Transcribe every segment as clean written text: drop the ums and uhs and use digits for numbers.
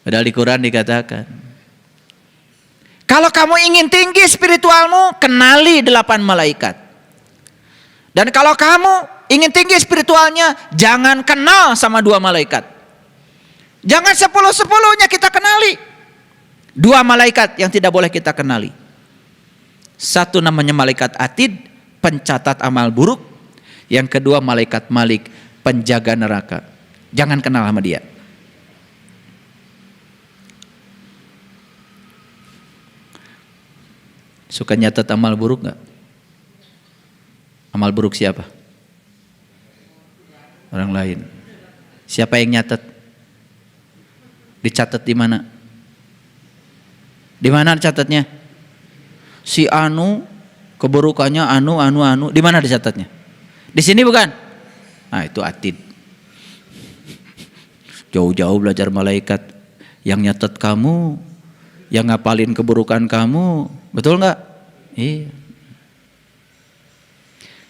Padahal di Quran dikatakan, kalau kamu ingin tinggi spiritualmu, kenali 8 malaikat. Dan kalau kamu ingin tinggi spiritualnya, jangan kenal sama 2 malaikat. Jangan 10-10-nya kita kenali. 2 malaikat yang tidak boleh kita kenali. Satu namanya malaikat Atid, pencatat amal buruk. Yang kedua malaikat Malik, penjaga neraka. Jangan kenal sama dia. Suka nyatet amal buruk gak? Amal buruk siapa? Orang lain. Siapa yang nyatet? Dicatat di mana? Di mana catatnya? Si anu keburukannya anu. Di mana dicatatnya? Di sini bukan? Nah, itu Atid. Jauh-jauh belajar malaikat yang nyatet kamu, yang ngapalin keburukan kamu, betul nggak? Iya.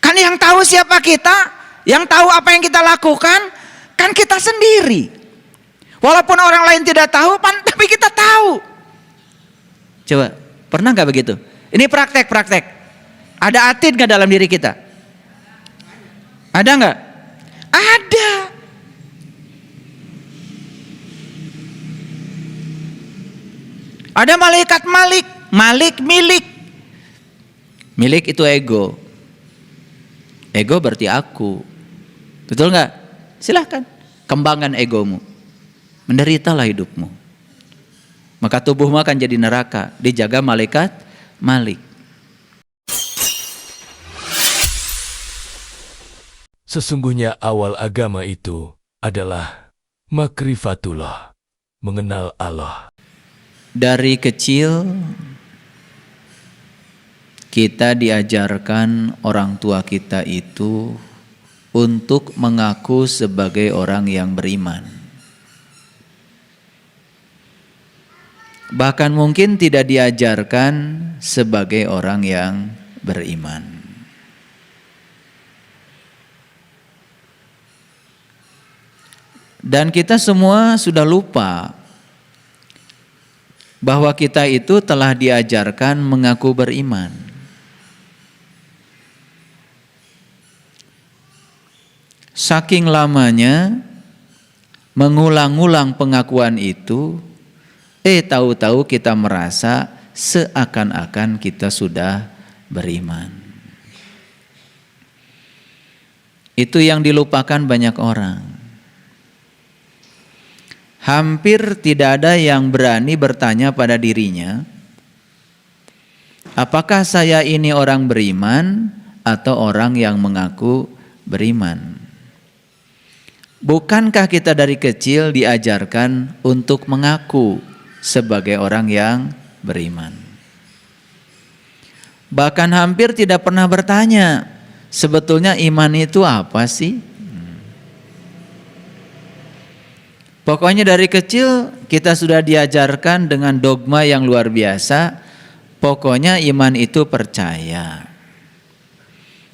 Kan yang tahu siapa kita, yang tahu apa yang kita lakukan, kan kita sendiri. Walaupun orang lain tidak tahu, tapi kita tahu. Coba, pernah nggak begitu? Ini praktek. Ada Atid nggak dalam diri kita? Ada nggak? Ada. Ada malaikat Malik milik. Milik itu ego. Ego berarti aku. Betul nggak? Silahkan kembangkan egomu. Menderitalah hidupmu. Maka tubuhmu akan jadi neraka. Dijaga malaikat Malik. Sesungguhnya awal agama itu adalah makrifatullah, mengenal Allah. Dari kecil kita diajarkan orang tua kita itu untuk mengaku sebagai orang yang beriman. Bahkan mungkin tidak diajarkan sebagai orang yang beriman. Dan kita semua sudah lupa bahwa kita itu telah diajarkan mengaku beriman. Saking lamanya mengulang-ulang pengakuan itu, tahu-tahu kita merasa seakan-akan kita sudah beriman. Itu yang dilupakan banyak orang. Hampir tidak ada yang berani bertanya pada dirinya, apakah saya ini orang beriman atau orang yang mengaku beriman? Bukankah kita dari kecil diajarkan untuk mengaku sebagai orang yang beriman? Bahkan hampir tidak pernah bertanya, sebetulnya iman itu apa sih? Pokoknya dari kecil kita sudah diajarkan dengan dogma yang luar biasa. Pokoknya iman itu percaya.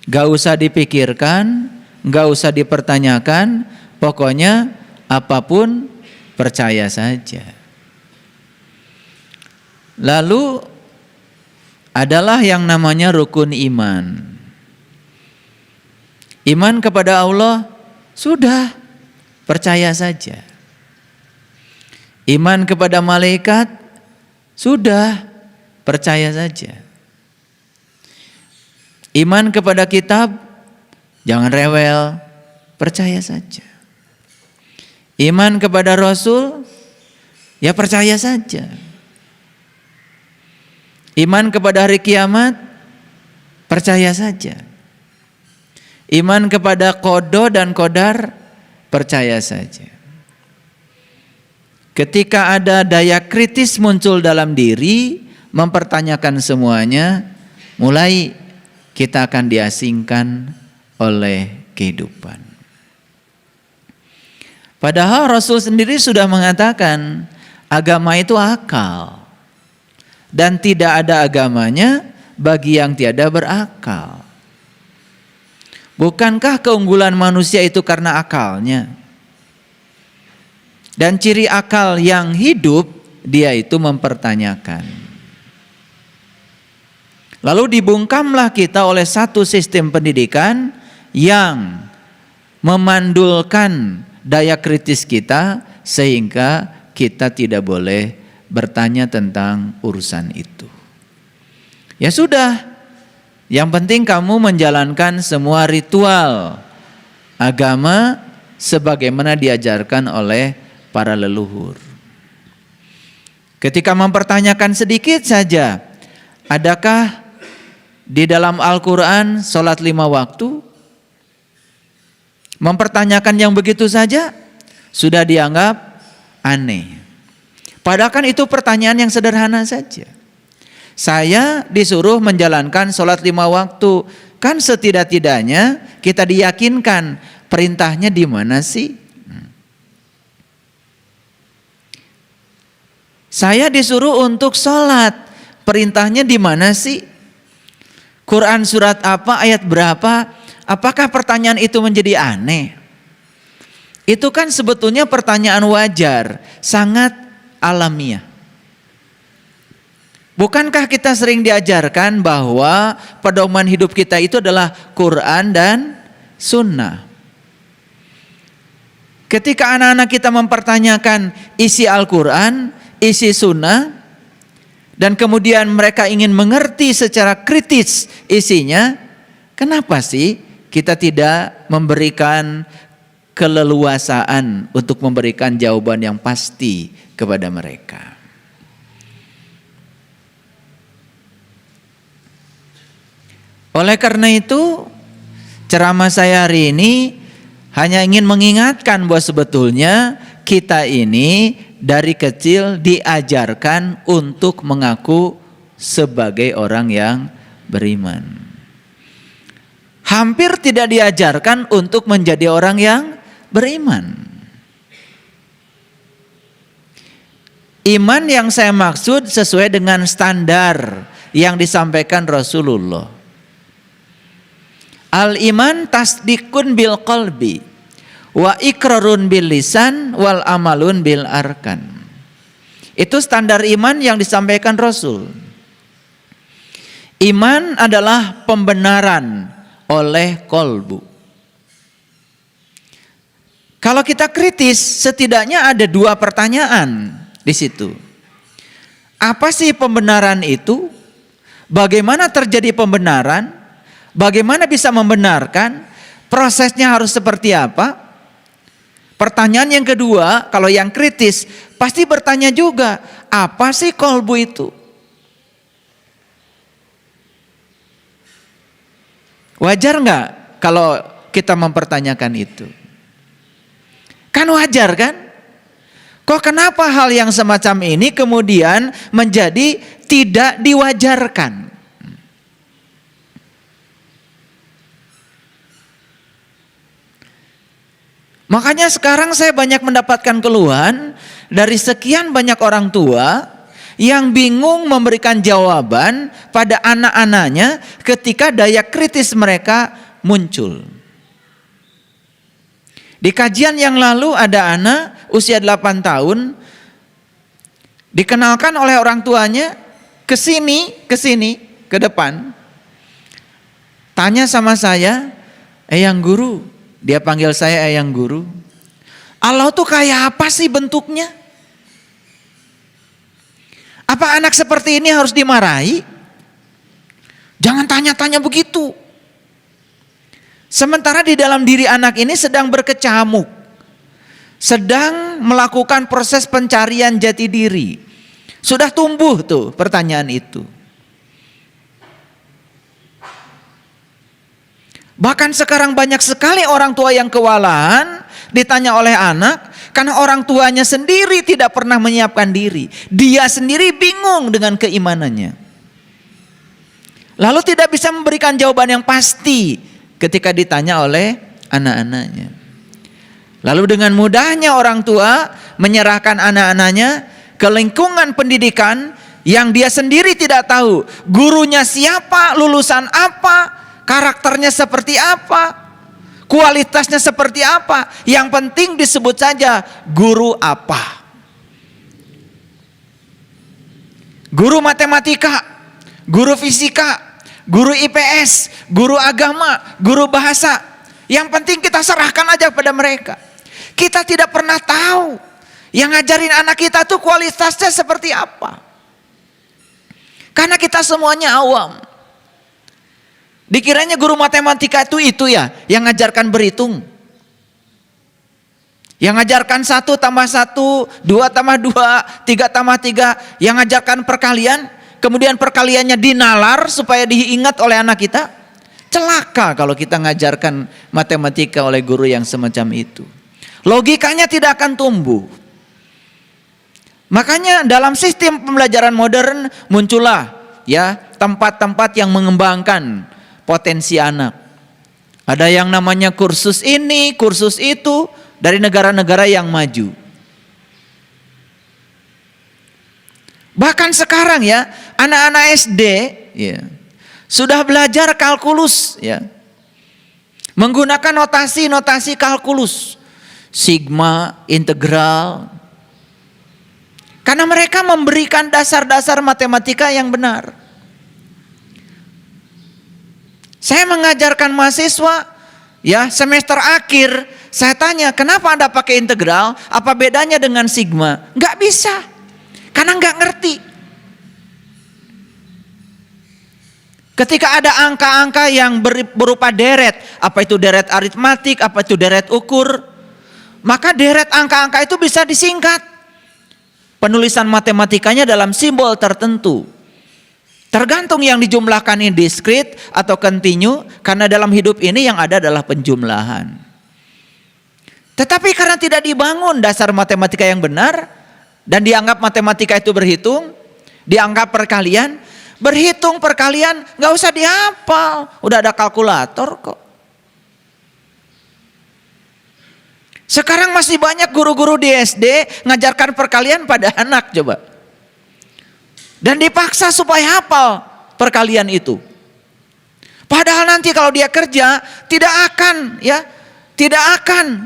Gak usah dipikirkan, gak usah dipertanyakan. Pokoknya apapun percaya saja. Lalu adalah yang namanya rukun iman. Iman kepada Allah sudah percaya saja. Iman kepada malaikat sudah percaya saja. Iman kepada kitab jangan rewel, percaya saja. Iman kepada Rasul ya percaya saja. Iman kepada hari kiamat percaya saja. Iman kepada qada dan qadar percaya saja. Ketika ada daya kritis muncul dalam diri, mempertanyakan semuanya, mulai kita akan diasingkan oleh kehidupan. Padahal Rasul sendiri sudah mengatakan, agama itu akal. Dan tidak ada agamanya bagi yang tiada berakal. Bukankah keunggulan manusia itu karena akalnya? Dan ciri akal yang hidup, dia itu mempertanyakan. Lalu dibungkamlah kita oleh satu sistem pendidikan yang memandulkan daya kritis kita, sehingga kita tidak boleh bertanya tentang urusan itu. Ya sudah, yang penting kamu menjalankan semua ritual agama sebagaimana diajarkan oleh para leluhur. Ketika mempertanyakan sedikit saja, adakah di dalam Al-Quran sholat 5 waktu? Mempertanyakan yang begitu saja sudah dianggap aneh. Padahal kan itu pertanyaan yang sederhana saja. Saya disuruh menjalankan sholat 5 waktu. Kan setidak-tidaknya kita diyakinkan perintahnya di mana sih? Saya disuruh untuk sholat, perintahnya di mana sih? Quran surat apa, ayat berapa? Apakah pertanyaan itu menjadi aneh? Itu kan sebetulnya pertanyaan wajar, sangat alamiah. Bukankah kita sering diajarkan bahwa pedoman hidup kita itu adalah Quran dan Sunnah? Ketika anak-anak kita mempertanyakan isi Al-Quran, isi Sunnah, dan kemudian mereka ingin mengerti secara kritis isinya, kenapa sih kita tidak memberikan keleluasaan untuk memberikan jawaban yang pasti kepada mereka? Oleh karena itu, ceramah saya hari ini hanya ingin mengingatkan bahwa sebetulnya kita ini dari kecil diajarkan untuk mengaku sebagai orang yang beriman. Hampir tidak diajarkan untuk menjadi orang yang beriman. Iman yang saya maksud sesuai dengan standar yang disampaikan Rasulullah. Al-iman tasdikun bil qalbi wa ikrarun bil lisan wal amalun bil arkan. Itu standar iman yang disampaikan Rasul. Iman adalah pembenaran oleh kolbu. Kalau kita kritis, setidaknya ada 2 pertanyaan di situ. Apa sih pembenaran itu? Bagaimana terjadi pembenaran? Bagaimana bisa membenarkan? Prosesnya harus seperti apa? Pertanyaan yang kedua, kalau yang kritis, pasti bertanya juga, apa sih kolbu itu? Wajar nggak kalau kita mempertanyakan itu? Kan wajar kan? Kok kenapa hal yang semacam ini kemudian menjadi tidak diwajarkan? Makanya sekarang saya banyak mendapatkan keluhan dari sekian banyak orang tua yang bingung memberikan jawaban pada anak-anaknya ketika daya kritis mereka muncul. Di kajian yang lalu ada anak usia 8 tahun dikenalkan oleh orang tuanya ke sini, ke depan. Tanya sama saya, "Eyang guru," dia panggil saya Eyang guru, "Allah tuh kayak apa sih bentuknya? Apa anak seperti ini harus dimarahi? Jangan tanya-tanya begitu." Sementara di dalam diri anak ini sedang berkecamuk, sedang melakukan proses pencarian jati diri. Sudah tumbuh tuh pertanyaan itu. Bahkan sekarang banyak sekali orang tua yang kewalahan ditanya oleh anak karena orang tuanya sendiri tidak pernah menyiapkan diri. Dia sendiri bingung dengan keimanannya. Lalu tidak bisa memberikan jawaban yang pasti ketika ditanya oleh anak-anaknya. Lalu dengan mudahnya orang tua menyerahkan anak-anaknya ke lingkungan pendidikan yang dia sendiri tidak tahu gurunya siapa, lulusan apa, karakternya seperti apa, kualitasnya seperti apa. Yang penting disebut saja guru apa. Guru matematika, guru fisika, guru IPS, guru agama, guru bahasa. Yang penting kita serahkan aja pada mereka. Kita tidak pernah tahu yang ngajarin anak kita tuh kualitasnya seperti apa. Karena kita semuanya awam. Dikiranya guru matematika itu ya, yang ngajarkan berhitung. Yang ngajarkan 1 tambah 1, 2 tambah 2, 3 tambah 3. Yang ngajarkan perkalian, kemudian perkaliannya dinalar supaya diingat oleh anak kita. Celaka kalau kita ngajarkan matematika oleh guru yang semacam itu. Logikanya tidak akan tumbuh. Makanya dalam sistem pembelajaran modern muncullah ya tempat-tempat yang mengembangkan potensi anak. Ada yang namanya kursus ini, kursus itu dari negara-negara yang maju. Bahkan sekarang ya, anak-anak SD ya, sudah belajar kalkulus ya. Menggunakan notasi-notasi kalkulus. Sigma, integral. Karena mereka memberikan dasar-dasar matematika yang benar. Saya mengajarkan mahasiswa, ya semester akhir, saya tanya, kenapa Anda pakai integral? Apa bedanya dengan sigma? Nggak bisa, karena nggak ngerti. Ketika ada angka-angka yang berupa deret, apa itu deret aritmatik, apa itu deret ukur, maka deret angka-angka itu bisa disingkat. Penulisan matematikanya dalam simbol tertentu. Tergantung yang dijumlahkan ini diskrit atau kontinu, karena dalam hidup ini yang ada adalah penjumlahan. Tetapi karena tidak dibangun dasar matematika yang benar, dan dianggap matematika itu berhitung, dianggap perkalian, berhitung perkalian nggak usah dihafal, udah ada kalkulator kok. Sekarang masih banyak guru-guru di SD ngajarkan perkalian pada anak coba. Dan dipaksa supaya hafal perkalian itu. Padahal nanti kalau dia kerja tidak akan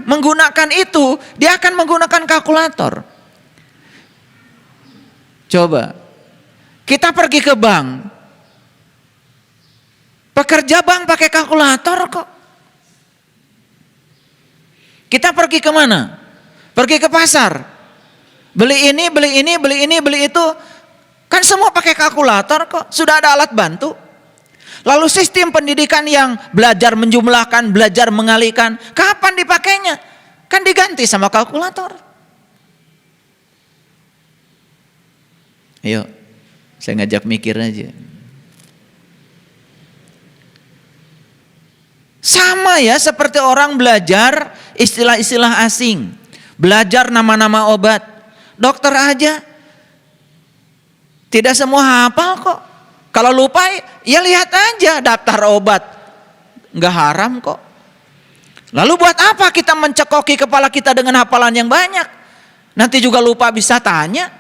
menggunakan itu, dia akan menggunakan kalkulator. Coba kita pergi ke bank. Pekerja bank pakai kalkulator kok. Kita pergi kemana? Pergi ke pasar. Beli ini, beli ini, beli ini, beli itu. Kan semua pakai kalkulator kok. Sudah ada alat bantu. Lalu sistem pendidikan yang belajar menjumlahkan, belajar mengalihkan. Kapan dipakainya? Kan diganti sama kalkulator. Ayo, saya ngajak mikir aja. Sama ya seperti orang belajar istilah-istilah asing. Belajar nama-nama obat. Dokter aja tidak semua hafal kok. Kalau lupa ya lihat aja daftar obat. Nggak haram kok. Lalu buat apa kita mencekoki kepala kita dengan hafalan yang banyak? Nanti juga lupa bisa tanya.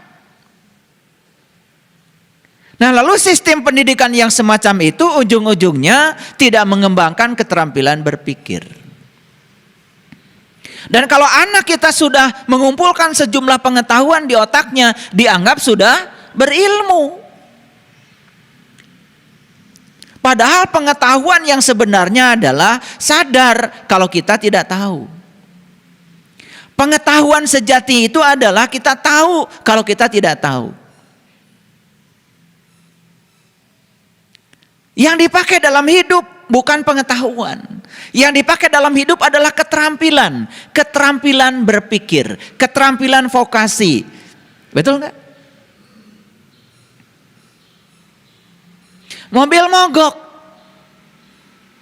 Nah lalu sistem pendidikan yang semacam itu ujung-ujungnya tidak mengembangkan keterampilan berpikir. Dan kalau anak kita sudah mengumpulkan sejumlah pengetahuan di otaknya, dianggap sudah berilmu. Padahal pengetahuan yang sebenarnya adalah sadar kalau kita tidak tahu. Pengetahuan sejati itu adalah kita tahu kalau kita tidak tahu. Yang dipakai dalam hidup bukan pengetahuan. Yang dipakai dalam hidup adalah keterampilan. Keterampilan berpikir. Keterampilan vokasi. Betul nggak? Mobil mogok.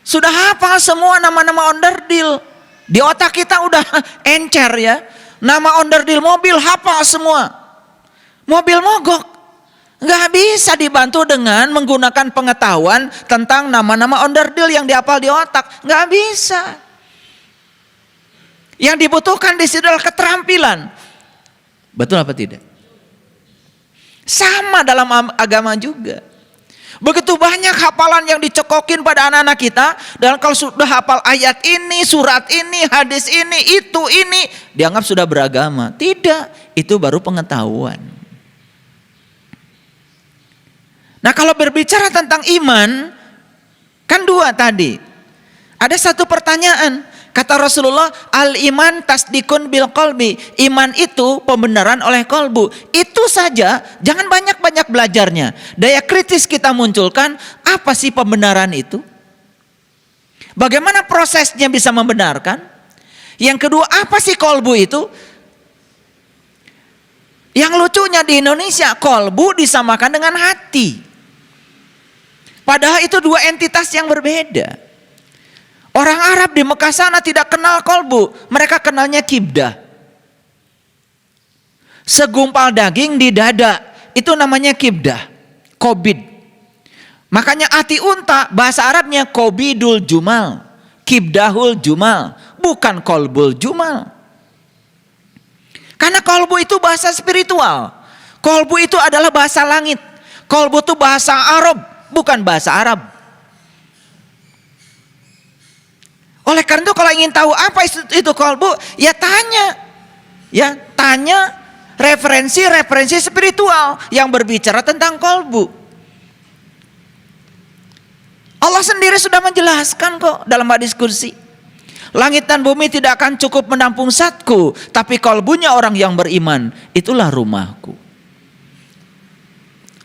Sudah hafal semua nama-nama onderdil. Di otak kita udah encer ya. Nama onderdil mobil hafal semua. Mobil mogok. Nggak bisa dibantu dengan menggunakan pengetahuan tentang nama-nama onderdil yang dihafal di otak. Nggak bisa. Yang dibutuhkan di situ adalah keterampilan. Betul apa tidak? Sama dalam agama juga. Begitu banyak hafalan yang dicekokin pada anak-anak kita, dan kalau sudah hafal ayat ini, surat ini, hadis ini, itu ini, dianggap sudah beragama. Tidak, itu baru pengetahuan. Nah, kalau berbicara tentang iman, kan dua tadi. Ada satu pertanyaan, kata Rasulullah, al-iman tasdikun bil qalbi. Iman itu pembenaran oleh kolbu. Itu saja, jangan banyak-banyak belajarnya. Daya kritis kita munculkan, apa sih pembenaran itu? Bagaimana prosesnya bisa membenarkan? Yang kedua, apa sih kolbu itu? Yang lucunya di Indonesia, kolbu disamakan dengan hati. Padahal itu dua entitas yang berbeda. Orang Arab di Mekah sana tidak kenal kolbu, mereka kenalnya kibdah. Segumpal daging di dada, itu namanya kibdah, kobid. Makanya hati unta, bahasa Arabnya kobidul jumal, kibdahul jumal, bukan kolbul jumal. Karena kolbu itu bahasa spiritual, kolbu itu adalah bahasa langit, kolbu itu bahasa Arab, bukan bahasa Arab. Oleh karena itu kalau ingin tahu apa itu kolbu, ya tanya referensi spiritual yang berbicara tentang kolbu. Allah sendiri sudah menjelaskan kok dalam hadis kursi. Langit dan bumi tidak akan cukup menampung zatku, tapi kolbunya orang yang beriman, itulah rumahku.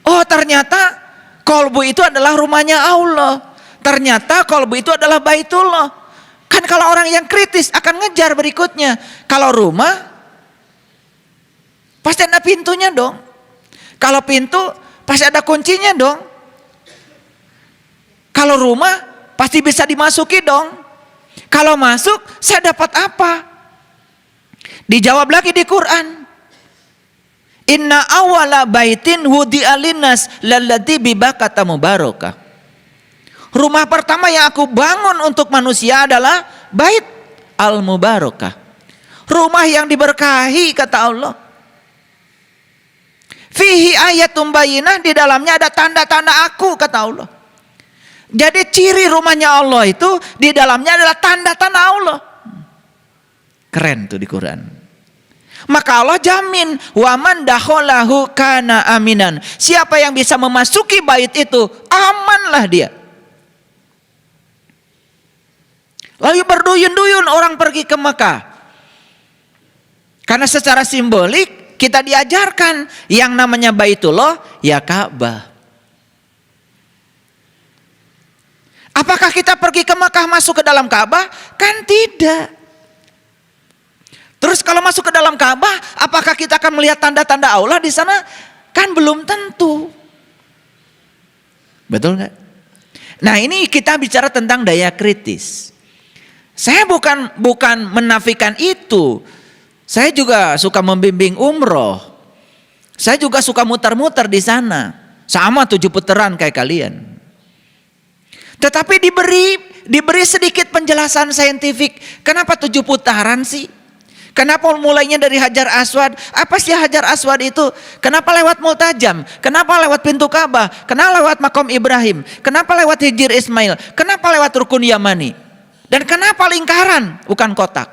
Oh, ternyata kolbu itu adalah rumahnya Allah. Ternyata kolbu itu adalah Baitullah. Kan kalau orang yang kritis akan ngejar berikutnya. Kalau rumah, pasti ada pintunya dong. Kalau pintu, pasti ada kuncinya dong. Kalau rumah, pasti bisa dimasuki dong. Kalau masuk, saya dapat apa? Dijawab lagi di Quran. Inna awala baitin wudi'a linnas lalladzi bibakata mubarakah. Rumah pertama yang aku bangun untuk manusia adalah Bait al-Mubarakah. Rumah yang diberkahi, kata Allah. Fihi ayatum bayyinah, di dalamnya ada tanda-tanda aku, kata Allah. Jadi ciri rumahnya Allah itu di dalamnya adalah tanda-tanda Allah. Keren tuh di Quran. Maka Allah jamin, waman dakhalahu kana aminan. Siapa yang bisa memasuki bait itu, amanlah dia. Lalu berduyun-duyun orang pergi ke Mekah. Karena secara simbolik kita diajarkan yang namanya Baitullah ya Ka'bah. Apakah kita pergi ke Mekah masuk ke dalam Ka'bah? Kan tidak. Terus kalau masuk ke dalam Ka'bah, apakah kita akan melihat tanda-tanda Allah di sana? Kan belum tentu. Betul nggak? Nah, ini kita bicara tentang daya kritis. Saya bukan menafikan itu. Saya juga suka membimbing umroh. Saya juga suka muter-muter di sana. Sama 7 putaran kayak kalian. Tetapi diberi sedikit penjelasan saintifik. Kenapa 7 putaran sih? Kenapa mulainya dari Hajar Aswad? Apa sih Hajar Aswad itu? Kenapa lewat Multajam? Kenapa lewat pintu Ka'bah? Kenapa lewat Makom Ibrahim? Kenapa lewat Hijir Ismail? Kenapa lewat Rukun Yamani? Dan kenapa lingkaran bukan kotak?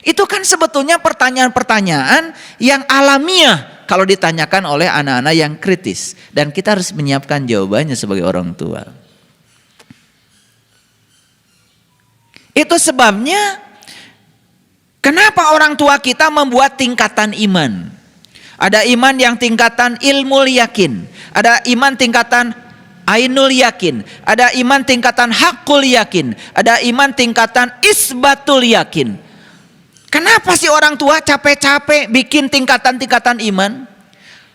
Itu kan sebetulnya pertanyaan-pertanyaan yang alamiah kalau ditanyakan oleh anak-anak yang kritis. Dan kita harus menyiapkan jawabannya sebagai orang tua. Itu sebabnya kenapa orang tua kita membuat tingkatan iman. Ada iman yang tingkatan ilmu yakin. Ada iman tingkatan ainul yakin, ada iman tingkatan hakul yakin, ada iman tingkatan isbatul yakin. Kenapa sih orang tua capek-capek bikin tingkatan-tingkatan iman?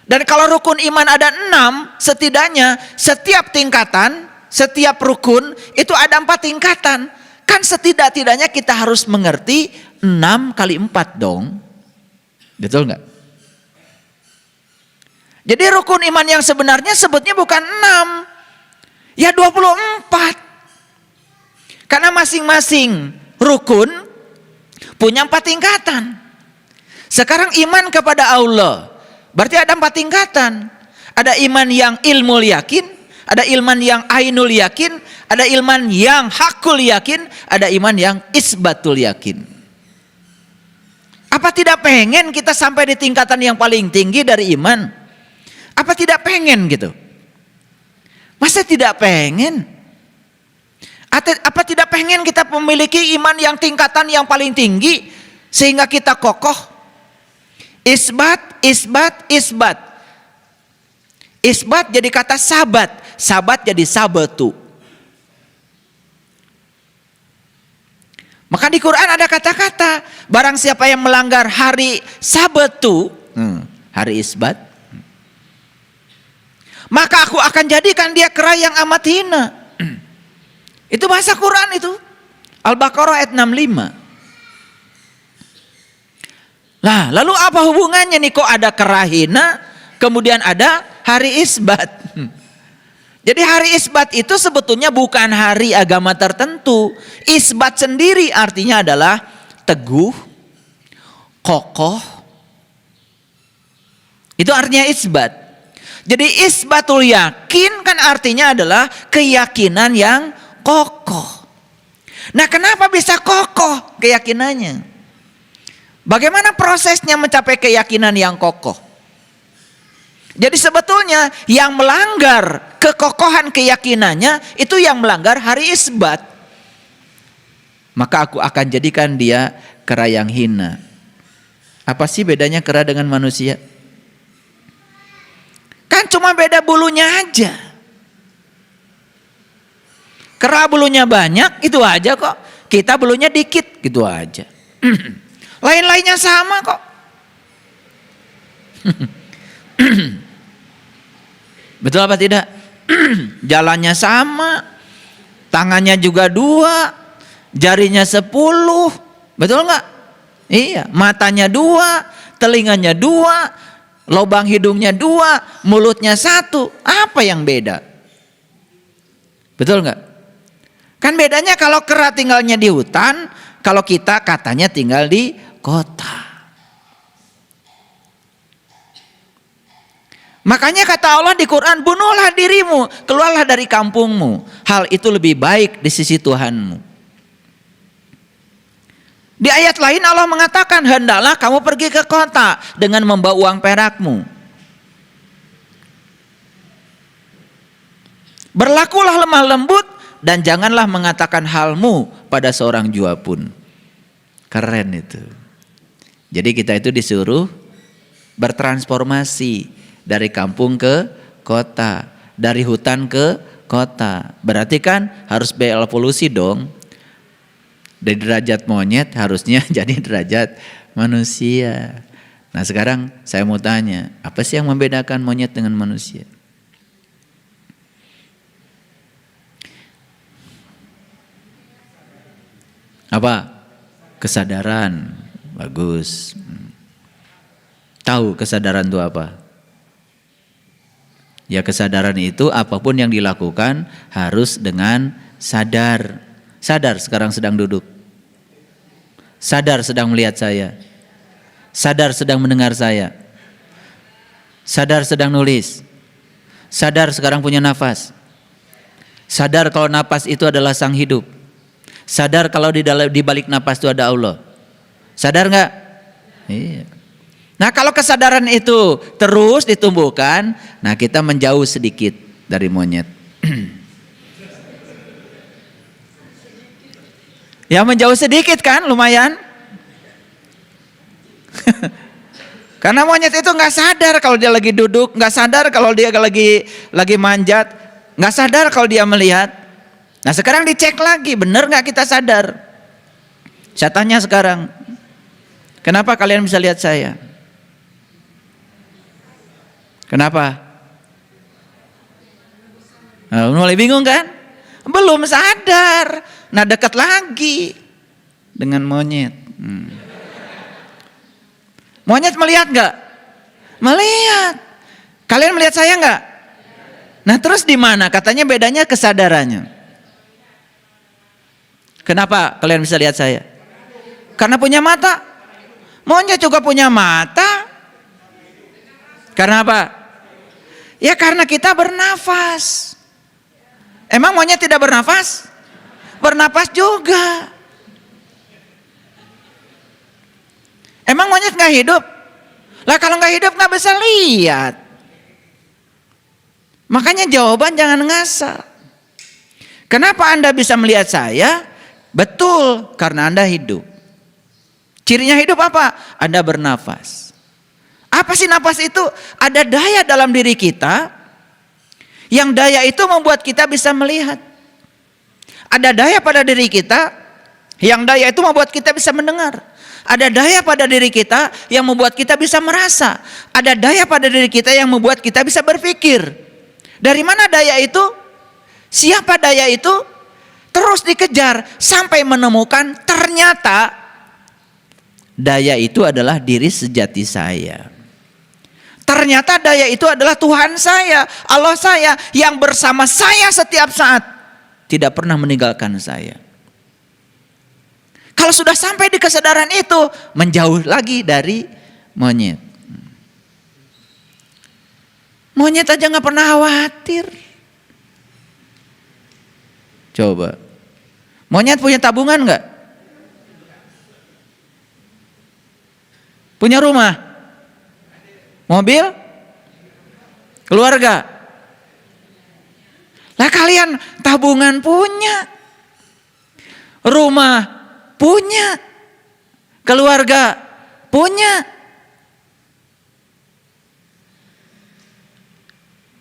Dan kalau rukun iman ada 6, setidaknya setiap tingkatan, setiap rukun itu ada 4 tingkatan. Kan setidak-tidaknya kita harus mengerti 6 kali 4 dong. Betul nggak? Jadi rukun iman yang sebenarnya sebutnya bukan 6. Ya 24. Karena masing-masing rukun punya 4 tingkatan. Sekarang iman kepada Allah berarti ada 4 tingkatan. Ada iman yang ilmu yakin, ada iman yang ainul yakin, ada iman yang hakul yakin, ada iman yang isbatul yakin. Apa tidak pengen kita sampai di tingkatan yang paling tinggi dari iman? Apa tidak pengen gitu? Masa tidak pengen? Apa tidak pengen kita memiliki iman yang tingkatan yang paling tinggi sehingga kita kokoh? Isbat, isbat, isbat. Isbat jadi kata sabat, sabat jadi sabatu. Maka di Quran ada kata-kata, barang siapa yang melanggar hari Sabtu, hari Isbat, maka aku akan jadikan dia kera yang amat hina. Itu bahasa Quran itu. Al-Baqarah ayat 65. Nah, lalu apa hubungannya nih kok ada kera hina, kemudian ada hari Isbat? Jadi hari Isbat itu sebetulnya bukan hari agama tertentu. Isbat sendiri artinya adalah teguh, kokoh. Itu artinya isbat. Jadi isbatul yakin kan artinya adalah keyakinan yang kokoh. Nah, kenapa bisa kokoh keyakinannya? Bagaimana prosesnya mencapai keyakinan yang kokoh? Jadi sebetulnya yang melanggar kekokohan keyakinannya itu yang melanggar hari Isbat. Maka aku akan jadikan dia kera yang hina. Apa sih bedanya kera dengan manusia? Kan cuma beda bulunya aja. Kera bulunya banyak, itu aja kok. Kita bulunya dikit, gitu aja. Lain-lainnya sama kok. Betul apa tidak? Jalannya sama, tangannya juga 2, jarinya 10, betul nggak? Iya, matanya 2, telinganya 2, lubang hidungnya 2, mulutnya 1. Apa yang beda? Betul nggak? Kan bedanya kalau kera tinggalnya di hutan, kalau kita katanya tinggal di kota. Makanya kata Allah di Quran, bunuhlah dirimu, keluarlah dari kampungmu. Hal itu lebih baik di sisi Tuhanmu. Di ayat lain Allah mengatakan, hendaklah kamu pergi ke kota dengan membawa uang perakmu. Berlakulah lemah lembut dan janganlah mengatakan halmu pada seorang jua pun. Keren itu. Jadi kita itu disuruh bertransformasi dari kampung ke kota, dari hutan ke kota. Berarti kan harus berevolusi dong. Dari derajat monyet harusnya jadi derajat manusia. Nah, sekarang saya mau tanya, apa sih yang membedakan monyet dengan manusia? Apa? Kesadaran. Bagus. Tahu kesadaran itu apa? Ya, kesadaran itu apapun yang dilakukan harus dengan sadar. Sadar sekarang sedang duduk. Sadar sedang melihat saya. Sadar sedang mendengar saya. Sadar sedang nulis. Sadar sekarang punya nafas. Sadar kalau nafas itu adalah sang hidup. Sadar kalau di balik nafas itu ada Allah. Sadar nggak? Iya. Nah, kalau kesadaran itu terus ditumbuhkan, nah kita menjauh sedikit dari monyet. Ya, menjauh sedikit kan, lumayan. Karena monyet itu nggak sadar kalau dia lagi duduk, nggak sadar kalau dia lagi manjat, nggak sadar kalau dia melihat. Nah, sekarang dicek lagi, benar nggak kita sadar? Saya tanya sekarang, kenapa kalian bisa lihat saya? Kenapa? Nah, mulai bingung kan? Belum sadar. Nah, dekat lagi dengan monyet. Monyet melihat nggak? Melihat. Kalian melihat saya nggak? Nah, terus di mana? Katanya bedanya kesadarannya. Kenapa kalian bisa lihat saya? Karena punya mata. Monyet juga punya mata. Karena apa? Ya karena kita bernafas. Emang monyet tidak bernafas? Bernafas juga. Emang monyet nggak hidup? Lah kalau nggak hidup nggak bisa lihat. Makanya jawaban jangan ngasal. Kenapa Anda bisa melihat saya? Betul, karena Anda hidup. Cirinya hidup apa? Anda bernafas. Apa sih nafas itu? Ada daya dalam diri kita, yang daya itu membuat kita bisa melihat. Ada daya pada diri kita, yang daya itu membuat kita bisa mendengar. Ada daya pada diri kita yang membuat kita bisa merasa. Ada daya pada diri kita yang membuat kita bisa berpikir. Dari mana daya itu? Siapa daya itu? Terus dikejar sampai menemukan ternyata daya itu adalah diri sejati saya. Ternyata daya itu adalah Tuhan saya, Allah saya yang bersama saya setiap saat, tidak pernah meninggalkan saya. Kalau sudah sampai di kesadaran itu, menjauh lagi dari monyet. Monyet aja nggak pernah khawatir. Coba, monyet punya tabungan nggak? Punya rumah? Mobil? Keluarga? Lah kalian tabungan punya, rumah punya, keluarga punya,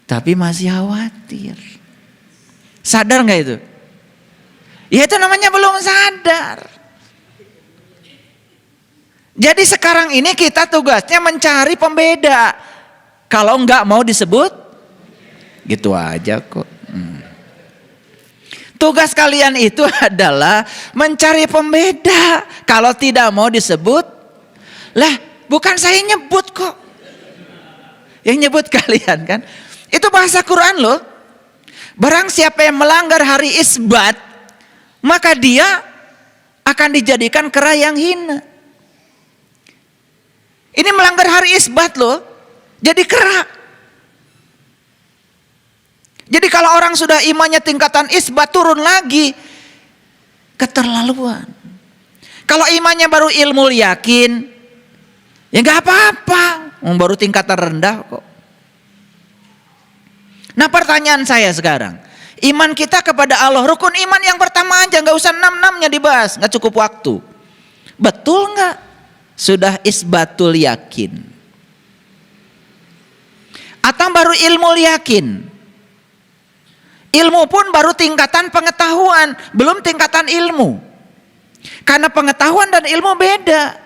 tapi masih khawatir. Sadar nggak itu? Ya itu namanya belum sadar. Jadi sekarang ini kita tugasnya mencari pembeda. Kalau nggak mau disebut, gitu aja kok. Tugas kalian itu adalah mencari pembeda. Kalau tidak mau disebut, lah bukan saya nyebut kok. Yang nyebut kalian kan. Itu bahasa Quran loh. Barang siapa yang melanggar hari Isbat, maka dia akan dijadikan kera yang hina. Ini melanggar hari Isbat loh. Jadi kera. Jadi kalau orang sudah imannya tingkatan isbat turun lagi, keterlaluan. Kalau imannya baru ilmu yakin, ya nggak apa-apa, baru tingkatan rendah kok. Nah pertanyaan saya sekarang, iman kita kepada Allah, rukun iman yang pertama aja, nggak usah 6-6-nya dibahas, nggak cukup waktu. Betul nggak? Sudah isbatul yakin, atau baru ilmu yakin? Ilmu pun baru tingkatan pengetahuan, belum tingkatan ilmu. Karena pengetahuan dan ilmu beda.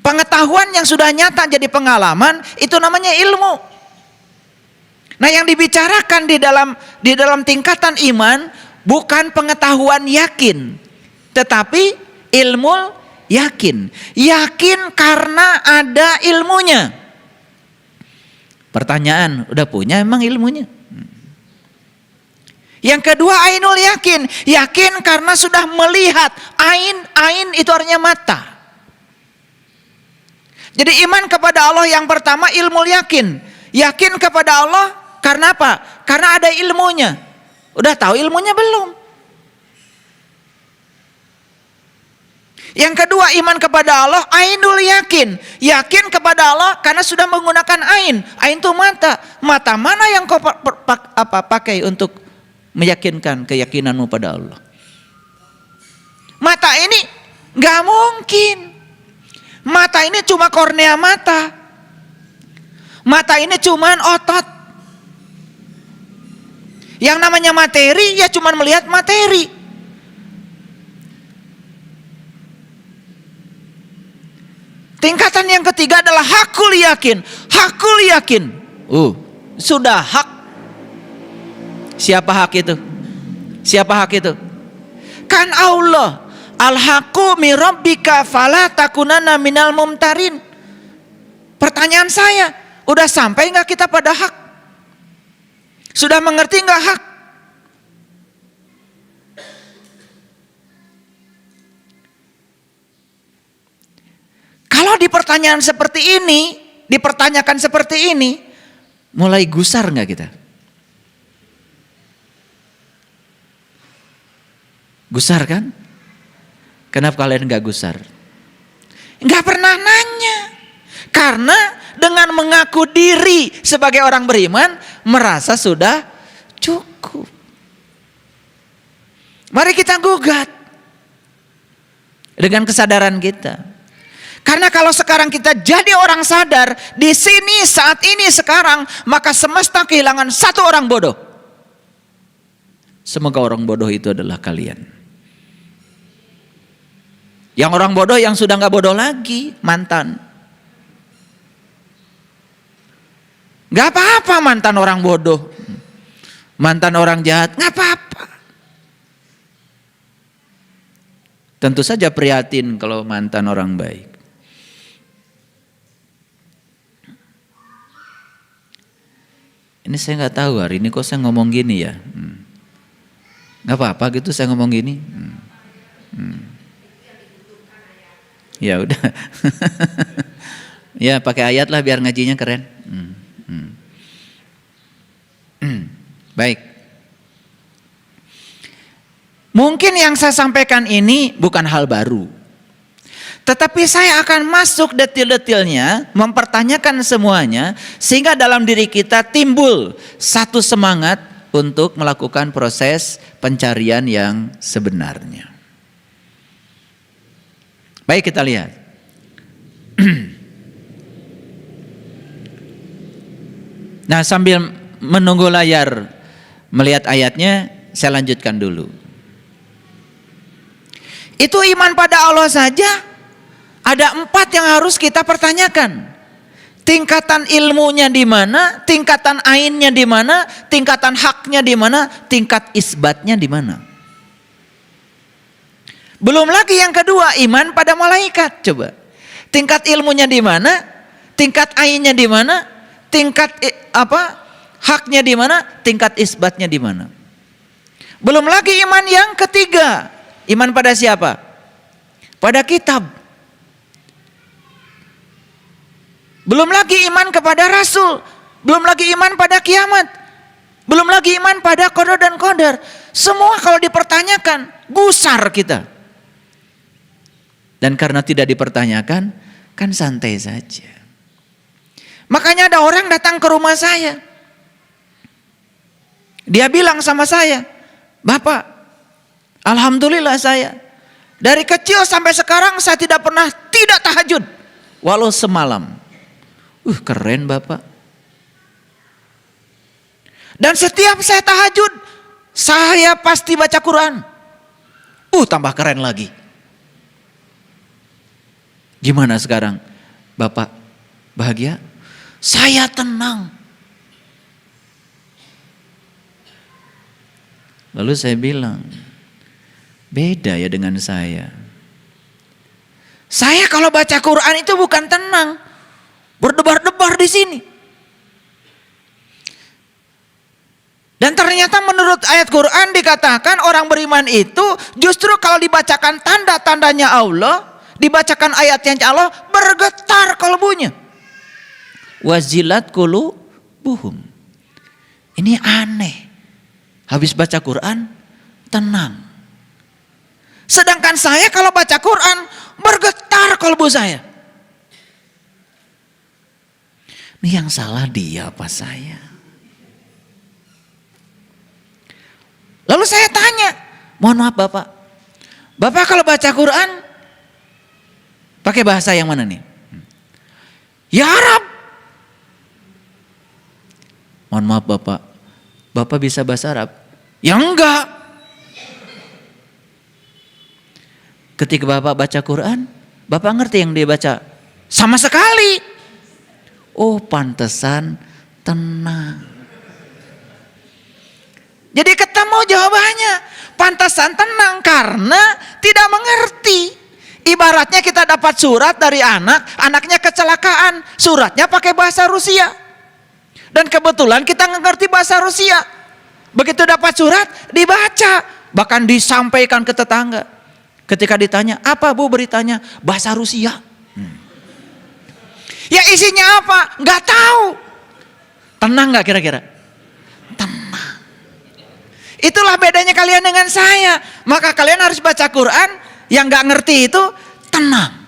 Pengetahuan yang sudah nyata jadi pengalaman, itu namanya ilmu. Nah yang dibicarakan di dalam tingkatan iman, bukan pengetahuan yakin, tetapi ilmu yakin. Yakin karena ada ilmunya. Pertanyaan, udah punya emang ilmunya? Yang kedua ainul yakin, yakin karena sudah melihat. Ain itu artinya mata. Jadi iman kepada Allah yang pertama ilmu yakin. Yakin kepada Allah karena apa? Karena ada ilmunya. Udah tahu ilmunya belum? Yang kedua iman kepada Allah ainul yakin. Yakin kepada Allah karena sudah menggunakan ain. Ain itu mata. Mata mana yang kau pakai untuk meyakinkan keyakinanmu pada Allah? Mata ini gak mungkin. Mata ini cuma kornea mata. Mata ini cuma otot. Yang namanya materi ya cuma melihat materi. Tingkatan yang ketiga adalah hakul yakin. Hakul yakin. Sudah hak. Siapa hak itu? Siapa hak itu? Kan Allah. Al-haqqu min rabbika fala takunanna minal mumtarin. Pertanyaan saya, udah sampai nggak kita pada hak? Sudah mengerti nggak hak? Kalau di pertanyaan seperti ini, dipertanyakan seperti ini, mulai gusar nggak kita? Gusar kan? Kenapa kalian gak gusar? Gak pernah nanya. Karena dengan mengaku diri sebagai orang beriman, merasa sudah cukup. Mari kita gugat dengan kesadaran kita. Karena kalau sekarang kita jadi orang sadar, di sini, saat ini, sekarang, maka semesta kehilangan satu orang bodoh. Semoga orang bodoh itu adalah kalian. Yang orang bodoh yang sudah gak bodoh lagi, mantan. Gak apa-apa mantan orang bodoh, mantan orang jahat, gak apa-apa. Tentu saja prihatin kalau mantan orang baik. Ini saya nggak tahu hari ini kok saya ngomong gini ya. Nggak apa-apa gitu saya ngomong gini. Ya udah. Ya pakai ayat lah biar ngajinya keren. Baik. Mungkin yang saya sampaikan ini bukan hal baru. Tetapi saya akan masuk detil-detilnya, mempertanyakan semuanya, sehingga dalam diri kita timbul satu semangat untuk melakukan proses pencarian yang sebenarnya. Baik, kita lihat. Nah, sambil menunggu layar melihat ayatnya, saya lanjutkan dulu. Itu iman pada Allah saja ada 4 yang harus kita pertanyakan. Tingkatan ilmunya di mana, tingkatan ainnya di mana, tingkatan haknya di mana, tingkat isbatnya di mana. Belum lagi yang kedua, iman pada malaikat. Coba. Tingkat ilmunya di mana, tingkat ainnya di mana, tingkat haknya di mana, tingkat isbatnya di mana. Belum lagi iman yang ketiga. Iman pada siapa? Pada kitab. Belum lagi iman kepada Rasul. Belum lagi iman pada kiamat. Belum lagi iman pada qada dan qadar. Semua kalau dipertanyakan, gusar kita. Dan karena tidak dipertanyakan, kan santai saja. Makanya ada orang datang ke rumah saya. Dia bilang sama saya, "Bapak, alhamdulillah saya dari kecil sampai sekarang saya tidak pernah tidak tahajud walau semalam." Keren Bapak. Dan setiap saya tahajud, saya pasti baca Quran. Tambah keren lagi. Gimana sekarang? Bapak bahagia? Saya tenang. Lalu saya bilang, beda ya dengan saya. Saya kalau baca Quran itu bukan tenang, berdebar-debar di sini. Dan ternyata menurut ayat Quran dikatakan orang beriman itu justru kalau dibacakan tanda-tandanya Allah, dibacakan ayatnya Allah, bergetar kalbunya. Wazilat qulubuhum. Ini aneh. Habis baca Quran, tenang. Sedangkan saya kalau baca Quran, bergetar kalbu saya. Ini yang salah dia apa saya? Lalu saya tanya, mohon maaf Bapak. Bapak kalau baca Quran, pakai bahasa yang mana nih? Ya Arab. Mohon maaf Bapak. Bapak bisa bahasa Arab? Ya enggak. Ketika Bapak baca Quran, Bapak ngerti yang dia baca? Sama sekali. Pantesan tenang. Jadi ketemu jawabannya. Pantesan tenang karena tidak mengerti. Ibaratnya kita dapat surat dari anaknya kecelakaan. Suratnya pakai bahasa Rusia. Dan kebetulan kita ngerti bahasa Rusia. Begitu dapat surat, dibaca. Bahkan disampaikan ke tetangga. Ketika ditanya, apa Bu beritanya? Bahasa Rusia. Ya isinya apa? Nggak tahu. Tenang nggak kira-kira? Tenang. Itulah bedanya kalian dengan saya. Maka kalian harus baca Quran. Yang gak ngerti itu tenang.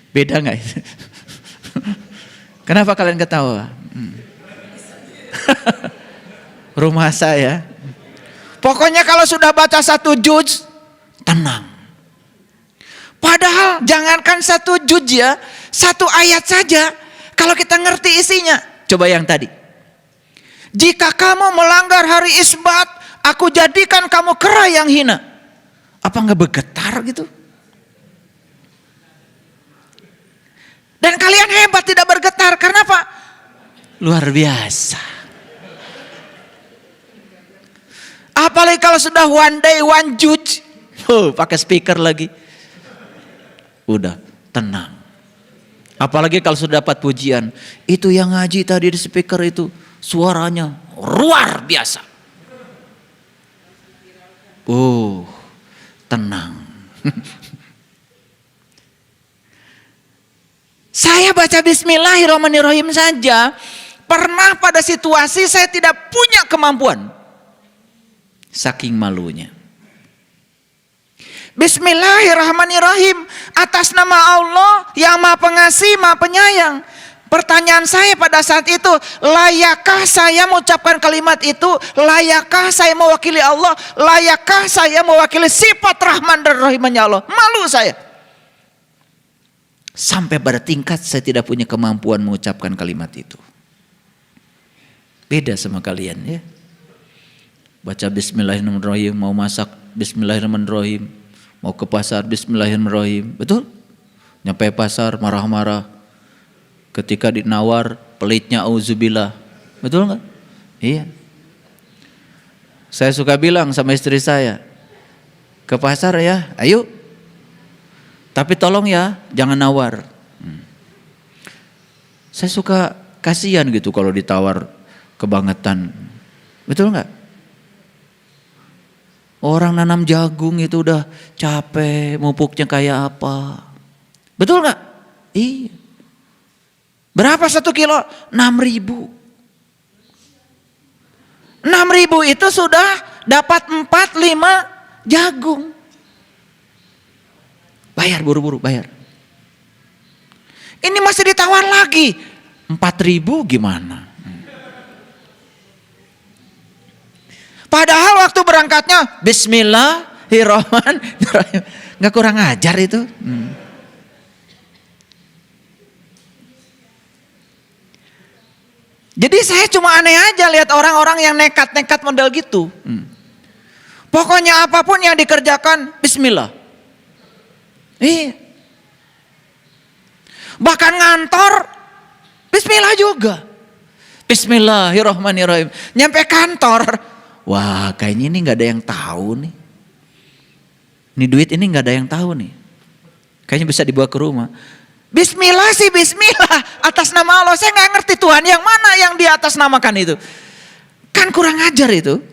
Beda gak itu? Kenapa kalian ketawa? Rumah saya. Pokoknya kalau sudah baca 1 juz, tenang. Padahal jangankan 1 juz ya, 1 ayat saja. Kalau kita ngerti isinya. Coba yang tadi. Jika kamu melanggar hari Isbat, aku jadikan kamu kera yang hina. Apa nggak bergetar gitu? Dan kalian hebat tidak bergetar. Karena apa? Luar biasa. Apalagi kalau sudah one day one juz. Pakai speaker lagi. Udah tenang. Apalagi kalau sudah dapat pujian. Itu yang ngaji tadi di speaker itu. Suaranya luar biasa. Tenang. Saya baca Bismillahirrahmanirrahim saja. Pernah pada situasi saya tidak punya kemampuan. Saking malunya. Bismillahirrahmanirrahim. Atas nama Allah yang Maha Pengasih, Maha Penyayang. Pertanyaan saya pada saat itu, layakkah saya mengucapkan kalimat itu? Layakkah saya mewakili Allah? Layakkah saya mewakili sifat Rahman dan Rahimnya Allah? Malu saya. Sampai pada tingkat saya tidak punya kemampuan mengucapkan kalimat itu. Beda sama kalian ya. Baca Bismillahirrahmanirrahim, mau masak Bismillahirrahmanirrahim, mau ke pasar Bismillahirrahmanirrahim. Betul? Nyampe pasar marah-marah. Ketika dinawar pelitnya auzubillah. Betul nggak? Iya. Saya suka bilang sama istri saya, ke pasar ya, ayo. Tapi tolong ya, jangan nawar. Saya suka kasihan gitu kalau ditawar kebangetan. Betul nggak? Orang nanam jagung itu udah capek, mupuknya kayak apa. Betul nggak? Iya. Berapa 1 kilo? 6.000. 6.000 itu sudah dapat 4-5 jagung. Bayar buru-buru, bayar. Ini masih ditawar lagi. 4.000 gimana? Padahal waktu berangkatnya Bismillahirrahmanirrahim. Nggak kurang ajar itu. Jadi saya cuma aneh aja lihat orang-orang yang nekat-nekat model gitu. Pokoknya apapun yang dikerjakan Bismillah. Iya. Bahkan ngantor Bismillah juga. Bismillahirrahmanirrahim. Nyampe kantor, wah kayaknya ini nggak ada yang tahu nih. Ini duit ini nggak ada yang tahu nih. Kayaknya bisa dibawa ke rumah. Bismillah sih Bismillah atas nama Allah. Saya nggak ngerti Tuhan yang mana yang di atas namakan itu. Kan kurang ajar itu.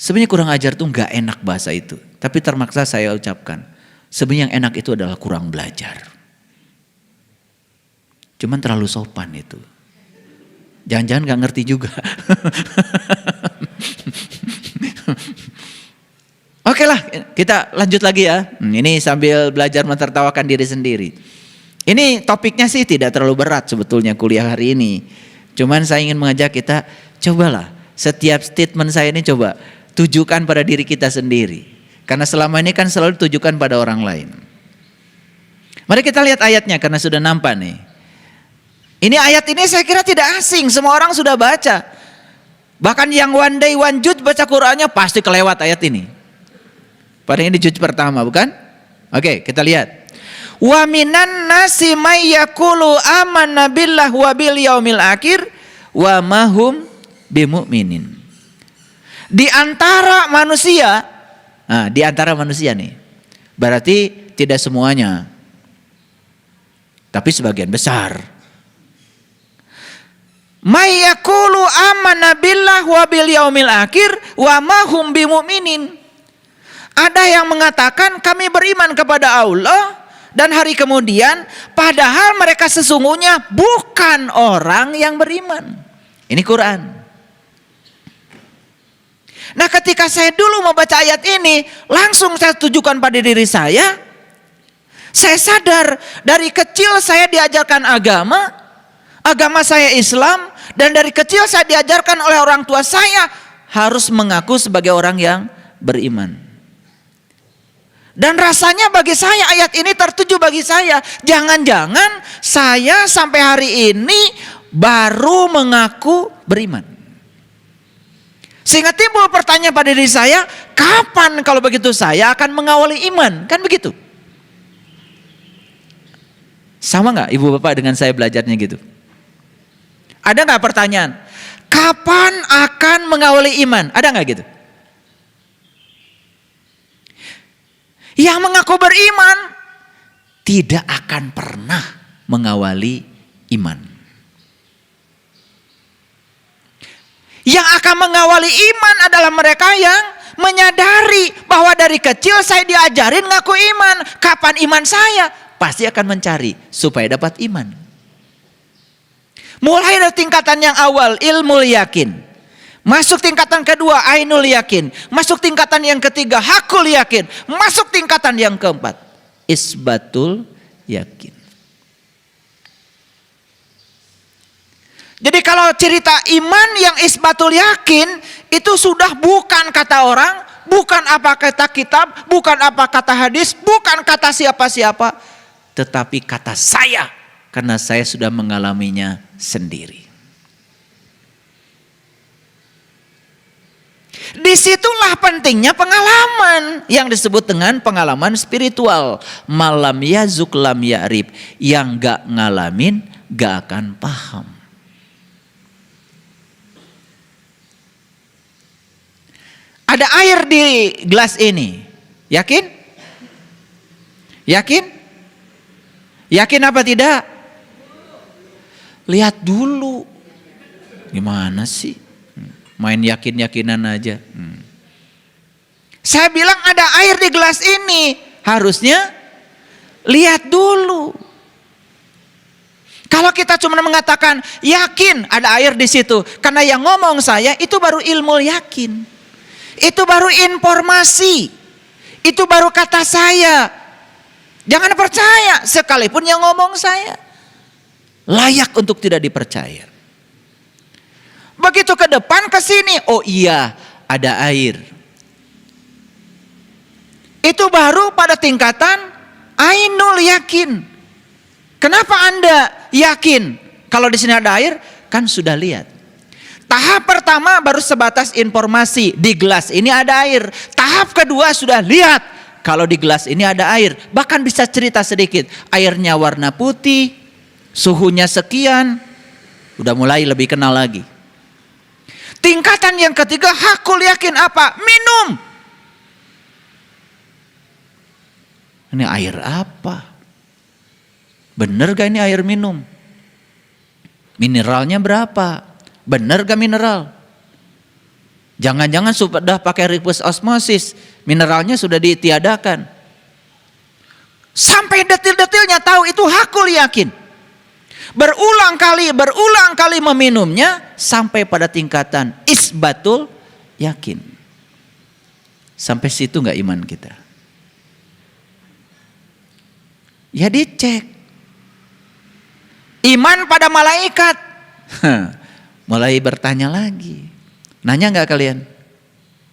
Sebenarnya kurang ajar tuh nggak enak bahasa itu. Tapi termaksa saya ucapkan. Sebenarnya yang enak itu adalah kurang belajar. Cuman terlalu sopan itu. Jangan-jangan nggak ngerti juga. Oke lah, kita lanjut lagi ya. Ini sambil belajar mentertawakan diri sendiri. Ini topiknya sih tidak terlalu berat sebetulnya kuliah hari ini. Cuman saya ingin mengajak kita, cobalah setiap statement saya ini coba tujukan pada diri kita sendiri. Karena selama ini kan selalu ditujukan pada orang lain. Mari kita lihat ayatnya karena sudah nampak nih. Ini ayat ini saya kira tidak asing, semua orang sudah baca. Bahkan yang one day one juz baca Qur'annya pasti kelewat ayat ini. Padahal ini juz pertama bukan? Oke, kita lihat. Wa minan nasi may yaqulu amanna billahi wa bil yaumil akhir wa ma hum bimumin. Di antara manusia, nah, di antara manusia nih. Berarti tidak semuanya. Tapi sebagian besar. May yaqulu amanna billahi wa bil yaumil akhir wa ma hum bimumin. Ada yang mengatakan kami beriman kepada Allah dan hari kemudian, padahal mereka sesungguhnya bukan orang yang beriman. Ini Quran. Nah, ketika saya dulu membaca ayat ini, langsung saya tujukan pada diri saya sadar dari kecil saya diajarkan agama saya Islam, dan dari kecil saya diajarkan oleh orang tua saya harus mengaku sebagai orang yang beriman. Dan rasanya bagi saya ayat ini tertuju bagi saya. Jangan-jangan saya sampai hari ini baru mengaku beriman. Sehingga timbul pertanyaan pada diri saya, kapan kalau begitu saya akan mengawali iman? Kan begitu. Sama nggak ibu bapak dengan saya belajarnya gitu? Ada nggak pertanyaan? Kapan akan mengawali iman? Ada nggak gitu? Yang mengaku beriman tidak akan pernah mengawali iman. Yang akan mengawali iman adalah mereka yang menyadari bahwa dari kecil saya diajarin ngaku iman. Kapan iman saya? Pasti akan mencari supaya dapat iman. Mulai dari tingkatan yang awal, ilmu yakin. Masuk tingkatan kedua, ainul yakin. Masuk tingkatan yang ketiga, hakul yakin. Masuk tingkatan yang keempat, isbatul yakin. Jadi kalau cerita iman yang isbatul yakin, itu sudah bukan kata orang, bukan apa kata kitab, bukan apa kata hadis, bukan kata siapa-siapa, tetapi kata saya, karena saya sudah mengalaminya sendiri. Disitulah pentingnya pengalaman yang disebut dengan pengalaman spiritual. Malam yazuk lam ya'rib, yang gak ngalamin gak akan paham. Ada air di gelas ini, yakin? Yakin? Yakin apa tidak? Lihat dulu. Gimana sih? Main yakin-yakinan aja. Saya bilang ada air di gelas ini. Harusnya lihat dulu. Kalau kita cuma mengatakan yakin ada air di situ, karena yang ngomong saya itu baru ilmu yakin. Itu baru informasi. Itu baru kata saya. Jangan percaya sekalipun yang ngomong saya. Layak untuk tidak dipercaya. Begitu ke depan ke sini, oh iya, ada air. Itu baru pada tingkatan ainul yakin. Kenapa Anda yakin kalau di sini ada air? Kan sudah lihat. Tahap pertama baru sebatas informasi, di gelas ini ada air. Tahap kedua sudah lihat kalau di gelas ini ada air. Bahkan bisa cerita sedikit, airnya warna putih, suhunya sekian, udah mulai lebih kenal lagi. Tingkatan yang ketiga, hakul yakin apa? Minum. Ini air apa? Bener gak ini air minum? Mineralnya berapa? Bener gak mineral? Jangan-jangan sudah pakai reverse osmosis, mineralnya sudah ditiadakan. Sampai detil-detilnya tahu, itu hakul yakin. Berulang kali meminumnya sampai pada tingkatan isbatul yakin. Sampai situ gak iman kita? Ya dicek. Iman pada malaikat. Mulai bertanya lagi. Nanya gak kalian?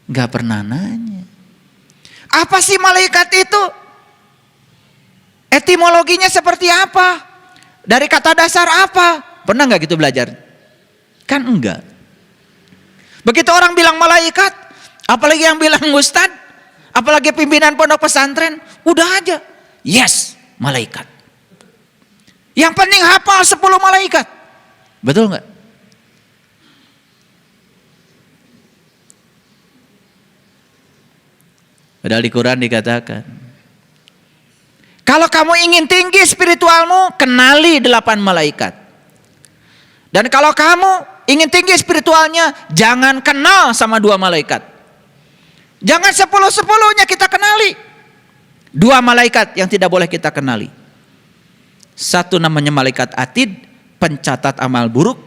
Gak pernah nanya. Apa sih malaikat itu? Etimologinya seperti apa? Dari kata dasar apa? Pernah gak gitu belajar? Kan enggak. Begitu orang bilang malaikat, apalagi yang bilang ustad, apalagi pimpinan pondok pesantren, udah aja. Yes, malaikat. Yang penting hafal 10 malaikat. Betul gak? Padahal di Quran dikatakan, kalau kamu ingin tinggi spiritualmu, kenali 8 malaikat. Dan kalau kamu ingin tinggi spiritualnya, jangan kenal sama 2 malaikat. Jangan 10-10-nya kita kenali. Dua malaikat yang tidak boleh kita kenali. Satu namanya malaikat Atid, pencatat amal buruk.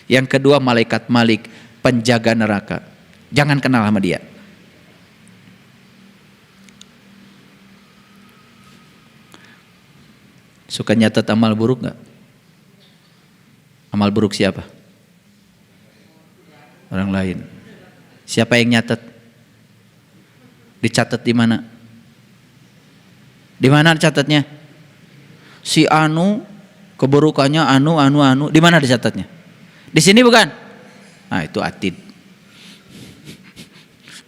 Yang kedua malaikat Malik, penjaga neraka. Jangan kenal sama dia. Suka nyatet amal buruk gak? Amal buruk siapa? Orang lain. Siapa yang nyatet? Dicatat di mana? Di mana dicatatnya? Si Anu, keburukannya Anu. Di mana dicatatnya? Di sini bukan? Nah, itu Atid.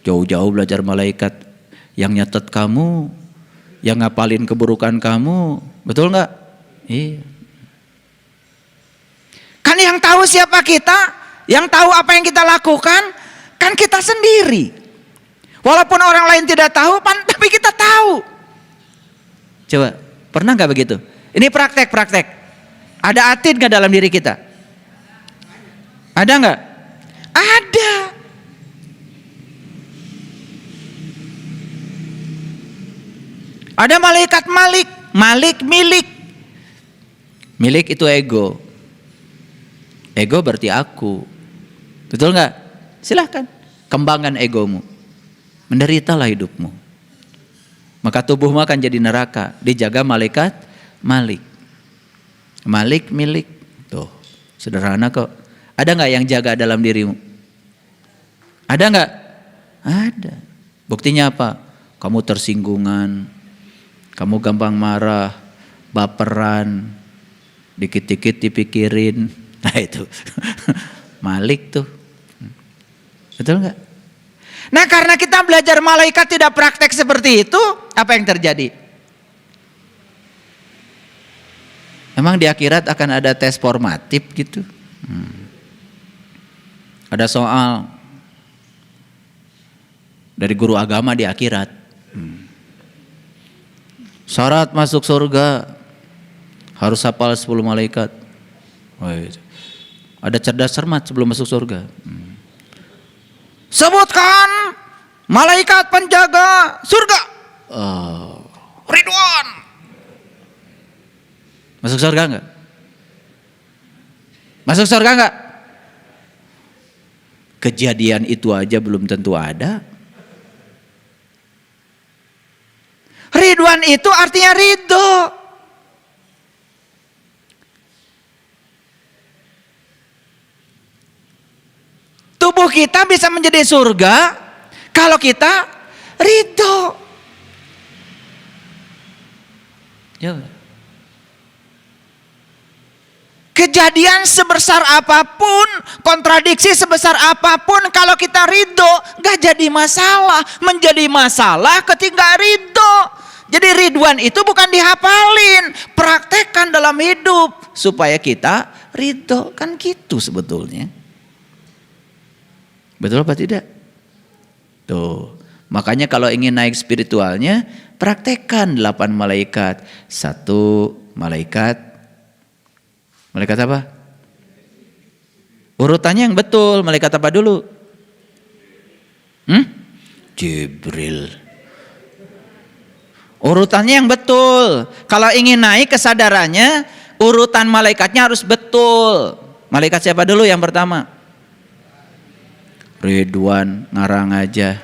Jauh-jauh belajar malaikat. Yang nyatet kamu, yang ngapalin keburukan kamu. Betul nggak? Iya. Kan yang tahu siapa kita, yang tahu apa yang kita lakukan, kan kita sendiri. Walaupun orang lain tidak tahu, tapi kita tahu. Coba, pernah nggak begitu? Ini praktek. Ada Atid nggak dalam diri kita? Ada nggak? Ada. Ada malaikat Malik milik. Milik itu ego. Ego berarti aku. Betul nggak? Silahkan kembangkan egomu. Menderitalah hidupmu. Maka tubuhmu akan jadi neraka. Dijaga malaikat Malik. Malik milik. Tuh, sederhana kok. Ada nggak yang jaga dalam dirimu? Ada nggak? Ada. Buktinya apa? Kamu tersinggungan. Kamu gampang marah, baperan, dikit-dikit dipikirin. Nah itu, Malik tuh. Betul nggak? Nah karena kita belajar malaikat tidak praktek seperti itu, apa yang terjadi? Emang di akhirat akan ada tes formatif gitu? Ada soal dari guru agama di akhirat. Syarat masuk surga harus hafal 10 malaikat. Ada cerdas cermat sebelum masuk surga. Sebutkan malaikat penjaga surga. Ridwan. Masuk surga enggak? Masuk surga enggak? Kejadian itu aja belum tentu ada. Ridwan itu artinya ridho. Tubuh kita bisa menjadi surga kalau kita ridho. Ya. Kejadian sebesar apapun, kontradiksi sebesar apapun, kalau kita ridho, gak jadi masalah. Menjadi masalah ketika ridho. Jadi Ridwan itu bukan dihafalin, praktekkan dalam hidup supaya kita ridho. Kan gitu sebetulnya. Betul apa tidak? Tuh, makanya kalau ingin naik spiritualnya, praktekkan 8 malaikat. 1 malaikat apa? Urutannya yang betul, malaikat apa dulu? Jibril. Urutannya yang betul. Kalau ingin naik kesadarannya, urutan malaikatnya harus betul. Malaikat siapa dulu yang pertama? Ridwan, ngarang aja.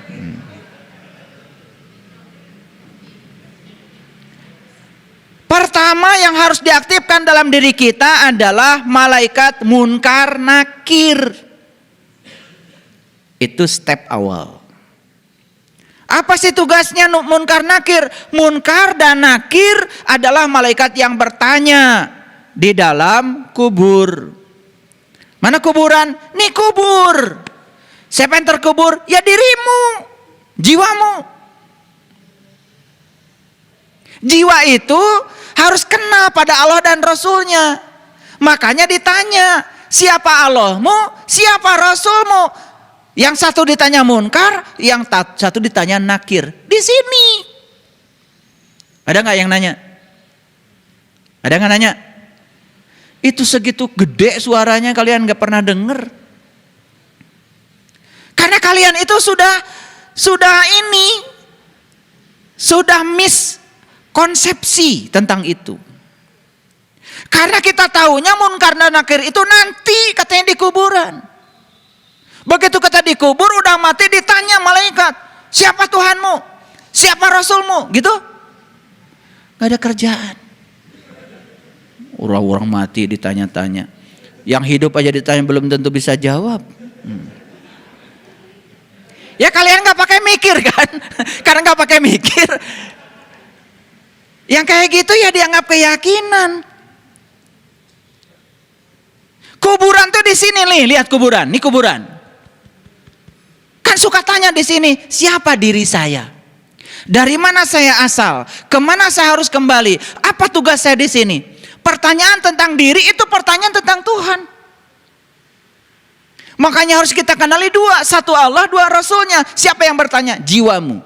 Pertama yang harus diaktifkan dalam diri kita adalah malaikat munkar nakir. Itu step awal. Apa sih tugasnya munkar nakir? Munkar dan nakir adalah malaikat yang bertanya di dalam kubur. Mana kuburan? Nih kubur. Siapa yang terkubur? Ya dirimu, jiwamu. Jiwa itu harus kenal pada Allah dan Rasulnya. Makanya ditanya, siapa Allahmu, siapa Rasulmu? Yang satu ditanya munkar, yang satu ditanya nakir. Di sini. Ada nggak yang nanya? Ada nggak nanya? Itu segitu gede suaranya kalian nggak pernah dengar. Karena kalian itu sudah miss konsepsi tentang itu. Karena kita tahunya munkar dan nakir itu nanti katanya di kuburan. Begitu kita dikubur udah mati ditanya malaikat, siapa Tuhanmu? Siapa Rasulmu? Gitu. Gak ada kerjaan. Orang-orang mati ditanya-tanya. Yang hidup aja ditanya belum tentu bisa jawab. Ya kalian gak pakai mikir kan? Karena gak pakai mikir. Yang kayak gitu ya dianggap keyakinan. Kuburan tuh di sini nih, lihat kuburan. Ini kuburan. Kan suka tanya di sini, siapa diri saya? Dari mana saya asal? Kemana saya harus kembali? Apa tugas saya di sini? Pertanyaan tentang diri itu pertanyaan tentang Tuhan. Makanya harus kita kenali dua. Satu Allah, dua Rasulnya. Siapa yang bertanya? Jiwamu.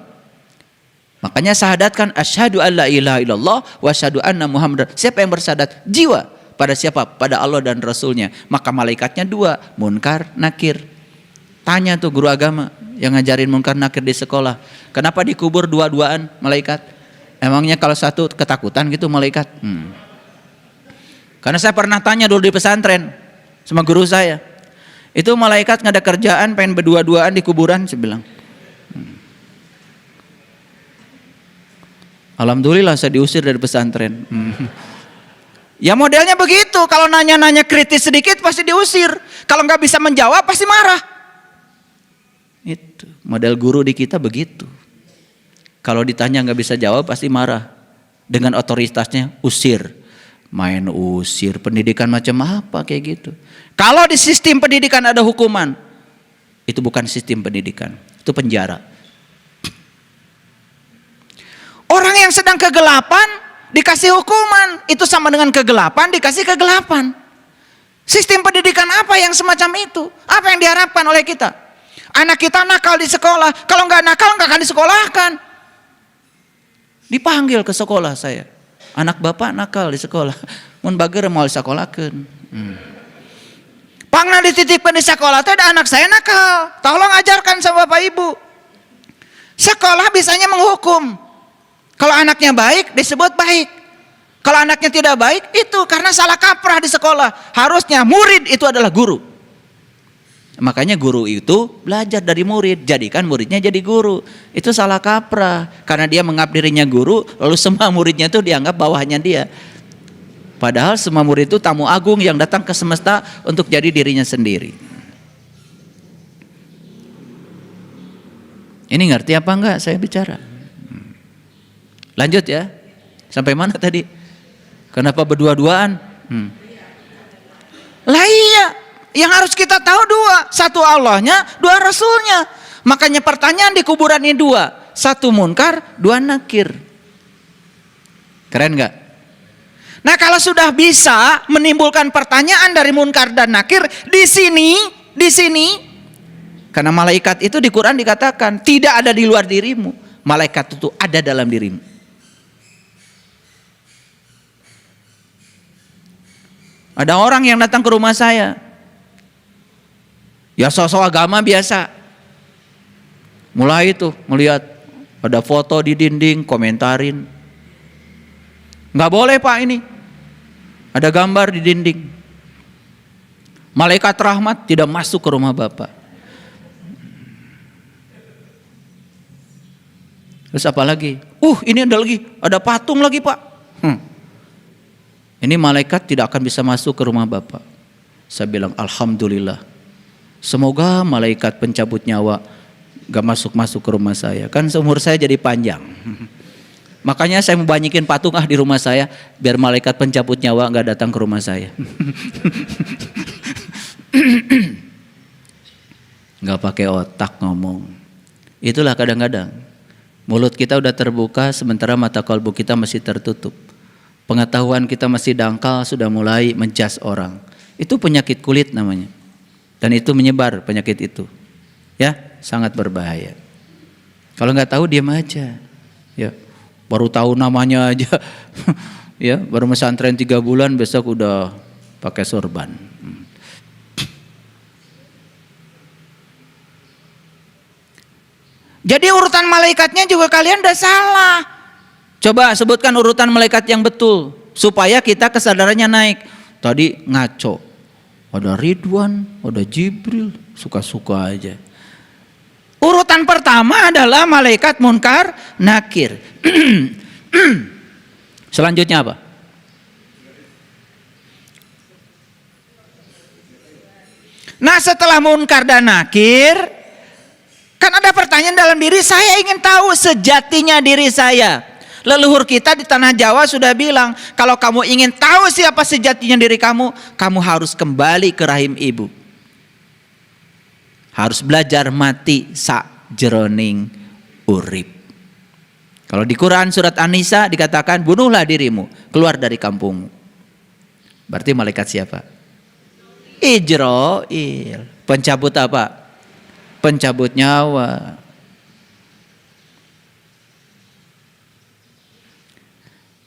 Makanya syahadatkan asyhadu alla ilaha illallah wa asyhadu anna muhammadar. Siapa yang bersyahadat? Jiwa. Pada siapa? Pada Allah dan Rasulnya. Maka malaikatnya dua. Munkar, nakir. Tanya tuh guru agama yang ngajarin munkar nakir di sekolah. Kenapa dikubur dua-duaan malaikat? Emangnya kalau satu ketakutan gitu malaikat? Karena saya pernah tanya dulu di pesantren sama guru saya. Itu malaikat nggak ada kerjaan pengen berdua-duaan di kuburan, saya bilang. Alhamdulillah saya diusir dari pesantren. Ya modelnya begitu, kalau nanya-nanya kritis sedikit pasti diusir. Kalau nggak bisa menjawab pasti marah. Itu model guru di kita begitu. Kalau ditanya nggak bisa jawab pasti marah. Dengan otoritasnya usir. Main usir, pendidikan macam apa kayak gitu. Kalau di sistem pendidikan ada hukuman, itu bukan sistem pendidikan, itu penjara. Orang yang sedang kegelapan dikasih hukuman, itu sama dengan kegelapan dikasih kegelapan. Sistem pendidikan apa yang semacam itu? Apa yang diharapkan oleh kita? Anak kita nakal di sekolah, kalau nggak nakal nggak akan disekolahkan. Dipanggil ke sekolah saya. Anak bapak nakal di sekolah, mun bager mau disekolahkeun. Pangna dititipkan di sekolah teh ada anak saya nakal. Tolong ajarkan sama bapak ibu. Sekolah bisanya menghukum. Kalau anaknya baik disebut baik. Kalau anaknya tidak baik itu karena salah kaprah di sekolah. Harusnya murid itu adalah guru. Makanya guru itu belajar dari murid, jadikan muridnya jadi guru. Itu salah kaprah, karena dia menganggap dirinya guru, lalu semua muridnya itu dianggap bawahnya dia. Padahal semua murid itu tamu agung yang datang ke semesta untuk jadi dirinya sendiri. Ini ngerti apa enggak saya bicara? Lanjut ya, sampai mana tadi? Kenapa berdua-duaan? Lah iya. Yang harus kita tahu dua, satu Allahnya, dua Rasulnya. Makanya pertanyaan di kuburan ini dua, satu munkar, dua nakir. Keren gak? Nah kalau sudah bisa menimbulkan pertanyaan dari munkar dan nakir di sini, karena malaikat itu di Quran dikatakan tidak ada di luar dirimu, malaikat itu ada dalam dirimu. Ada orang yang datang ke rumah saya. Ya sosok agama biasa. Mulai itu melihat ada foto di dinding, komentarin. Nggak boleh pak ini. Ada gambar di dinding. Malaikat rahmat tidak masuk ke rumah bapak. Terus apa lagi? Ini ada patung lagi pak. Ini malaikat tidak akan bisa masuk ke rumah bapak. Saya bilang alhamdulillah. Semoga malaikat pencabut nyawa gak masuk-masuk ke rumah saya. Kan seumur saya jadi panjang. Makanya saya mau banyakin patung di rumah saya. Biar malaikat pencabut nyawa gak datang ke rumah saya. Gak pakai otak ngomong. Itulah kadang-kadang. Mulut kita udah terbuka sementara mata kalbu kita masih tertutup. Pengetahuan kita masih dangkal, sudah mulai menjas orang. Itu penyakit kulit namanya. Dan itu menyebar penyakit itu. Ya, sangat berbahaya. Kalau nggak tahu diam aja. Ya, baru tahu namanya aja. Ya, baru pesantren 3 bulan besok udah pakai sorban. Jadi urutan malaikatnya juga kalian udah salah. Coba sebutkan urutan malaikat yang betul supaya kita kesadarannya naik. Tadi ngaco. Ada Ridwan, ada Jibril, suka-suka aja. Urutan pertama adalah malaikat Munkar Nakir. Selanjutnya apa? Nah, setelah Munkar dan Nakir, kan ada pertanyaan dalam diri saya, ingin tahu sejatinya diri saya. Leluhur kita di tanah Jawa sudah bilang, kalau kamu ingin tahu siapa sejatinya diri kamu, kamu harus kembali ke rahim ibu. Harus belajar mati sakjeroning urip. Kalau di Quran surat An-Nisa dikatakan, bunuhlah dirimu, keluar dari kampungmu. Berarti malaikat siapa? Ijrail. Pencabut apa? Pencabut nyawa.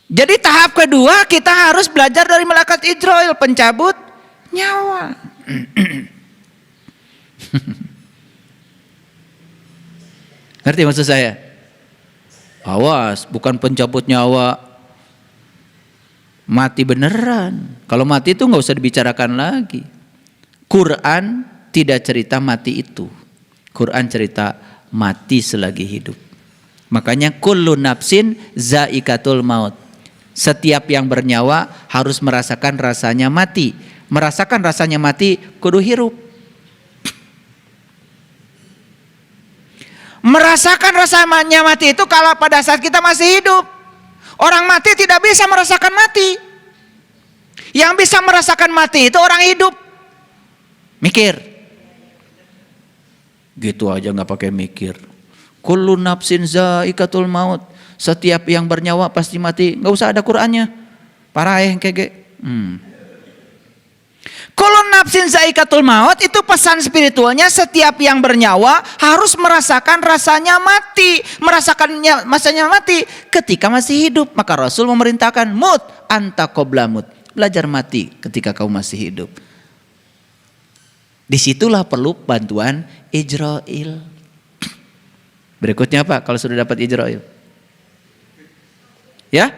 Jadi tahap kedua kita harus belajar dari malaikat Ijrail, pencabut nyawa. Ngerti maksud saya? Awas, bukan pencabut nyawa mati beneran. Kalau mati itu nggak usah dibicarakan lagi. Quran tidak cerita mati itu. Quran cerita mati selagi hidup. Makanya kullu nafsin zaikatul maut. Setiap yang bernyawa harus merasakan rasanya mati. Merasakan rasanya mati kudu hirup. Merasakan rasanya mati itu kalau pada saat kita masih hidup. Orang mati tidak bisa merasakan mati. Yang bisa merasakan mati itu orang hidup. Mikir. Gitu aja nggak pakai mikir. Kullu nafsin zaikatul maut. Setiap yang bernyawa pasti mati. Nggak usah ada Qur'annya. Parah kege. Kullu nafsin zaikatul maut itu pesan spiritualnya, setiap yang bernyawa harus merasakan rasanya mati. Merasakannya masanya mati ketika masih hidup. Maka Rasul memerintahkan mut anta qabla mut. Belajar mati ketika kau masih hidup. Disitulah perlu bantuan Ijrail. Berikutnya apa kalau sudah dapat Ijrail? Ya?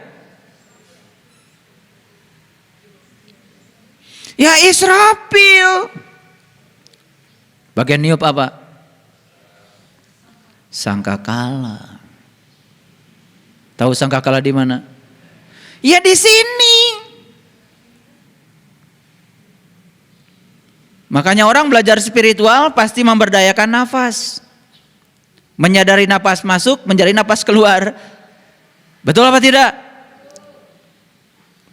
Ya Israfil. Bagian niup apa? Sangkakala. Tahu sangkakala di mana? Ya di sini. Makanya orang belajar spiritual pasti memberdayakan nafas. Menyadari nafas masuk, mencari nafas keluar. Betul apa tidak?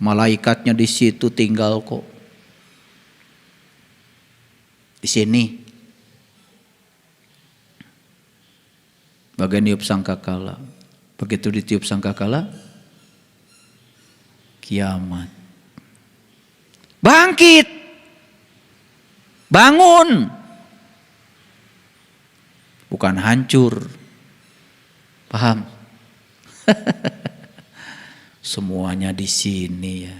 Malaikatnya di situ tinggal kok. Di sini. Bagian niup sangkakala. Begitu ditiup sangkakala, kiamat. Bangkit. Bangun. Bukan hancur. Paham? Semuanya di sini ya.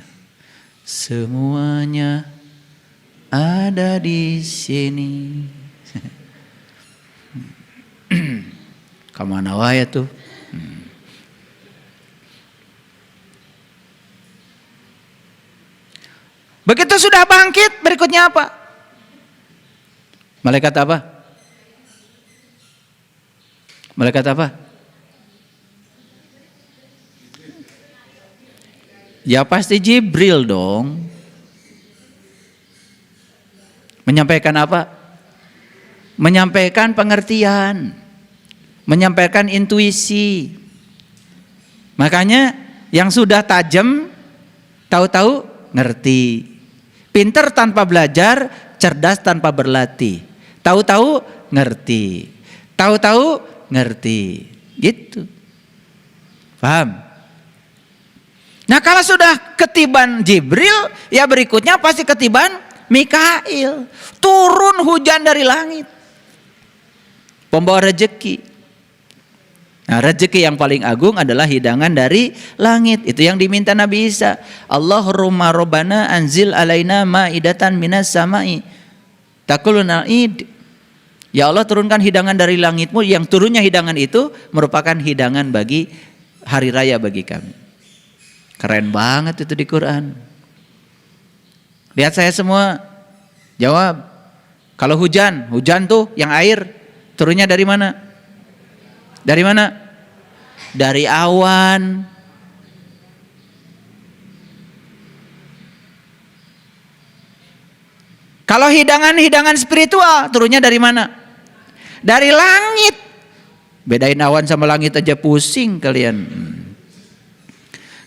Semuanya ada di sini. Kamana wae tuh? Begitu sudah bangkit, berikutnya apa? Malaikat apa? Malaikat apa? Ya pasti Jibril dong. Menyampaikan apa? Menyampaikan pengertian. Menyampaikan intuisi. Makanya yang sudah tajam tahu-tahu ngerti. Pinter tanpa belajar, cerdas tanpa berlatih. Tahu-tahu ngerti. Tahu-tahu ngerti. Gitu. Paham? Nah kalau sudah ketiban Jibril, ya berikutnya pasti ketiban Mikail. Turun hujan dari langit. Pembawa rezeki. Nah rezeki yang paling agung adalah hidangan dari langit. Itu yang diminta Nabi Isa. Allahumma robbana anzil alaina ma'idatan minas sama'i. Takulun id. Ya Allah turunkan hidangan dari langitmu. Yang turunnya hidangan itu merupakan hidangan bagi hari raya bagi kami. Keren banget itu di Quran. Lihat saya semua, jawab. Kalau hujan, hujan tuh yang air turunnya dari mana? Dari mana? Dari awan. Kalau hidangan-hidangan spiritual turunnya dari mana? Dari langit. Bedain awan sama langit aja pusing kalian.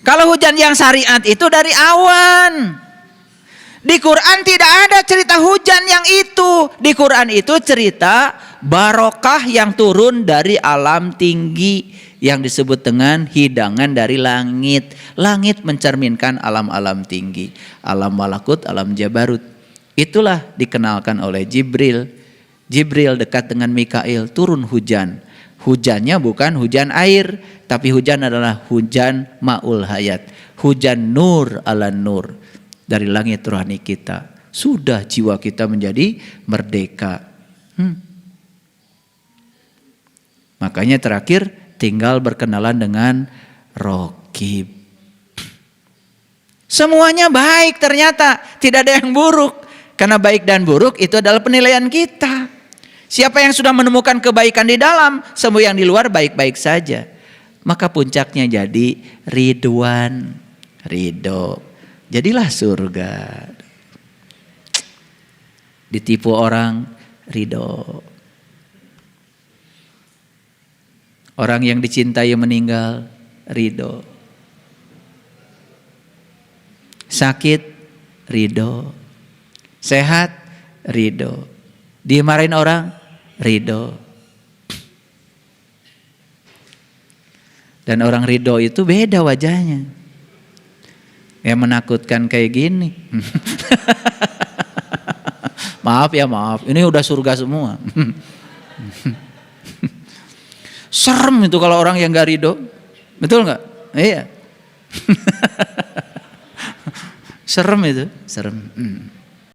Kalau hujan yang syariat itu dari awan. Di Quran tidak ada cerita hujan yang itu. Di Quran itu cerita barokah yang turun dari alam tinggi yang disebut dengan hidangan dari langit. Langit mencerminkan alam-alam tinggi, alam malakut, alam jabarut. Itulah dikenalkan oleh Jibril. Jibril dekat dengan Mikail, turun hujan. Hujannya bukan hujan air, tapi hujan adalah hujan ma'ul hayat. Hujan nur ala nur dari langit rohani kita. Sudah jiwa kita menjadi merdeka. Makanya terakhir tinggal berkenalan dengan Raqib. Semuanya baik ternyata, tidak ada yang buruk. Karena baik dan buruk itu adalah penilaian kita. Siapa yang sudah menemukan kebaikan di dalam, semua yang di luar baik-baik saja. Maka puncaknya jadi ridwan, ridho. Jadilah surga. Ditipu orang, ridho. Orang yang dicintai meninggal, ridho. Sakit, ridho. Sehat, ridho. Dimarahin orang, ridho. Dan orang ridho itu beda wajahnya. Yang menakutkan kayak gini. Maaf ya, maaf. Ini udah surga semua. Serem itu kalau orang yang gak ridho. Betul gak? Iya. Serem itu. Serem.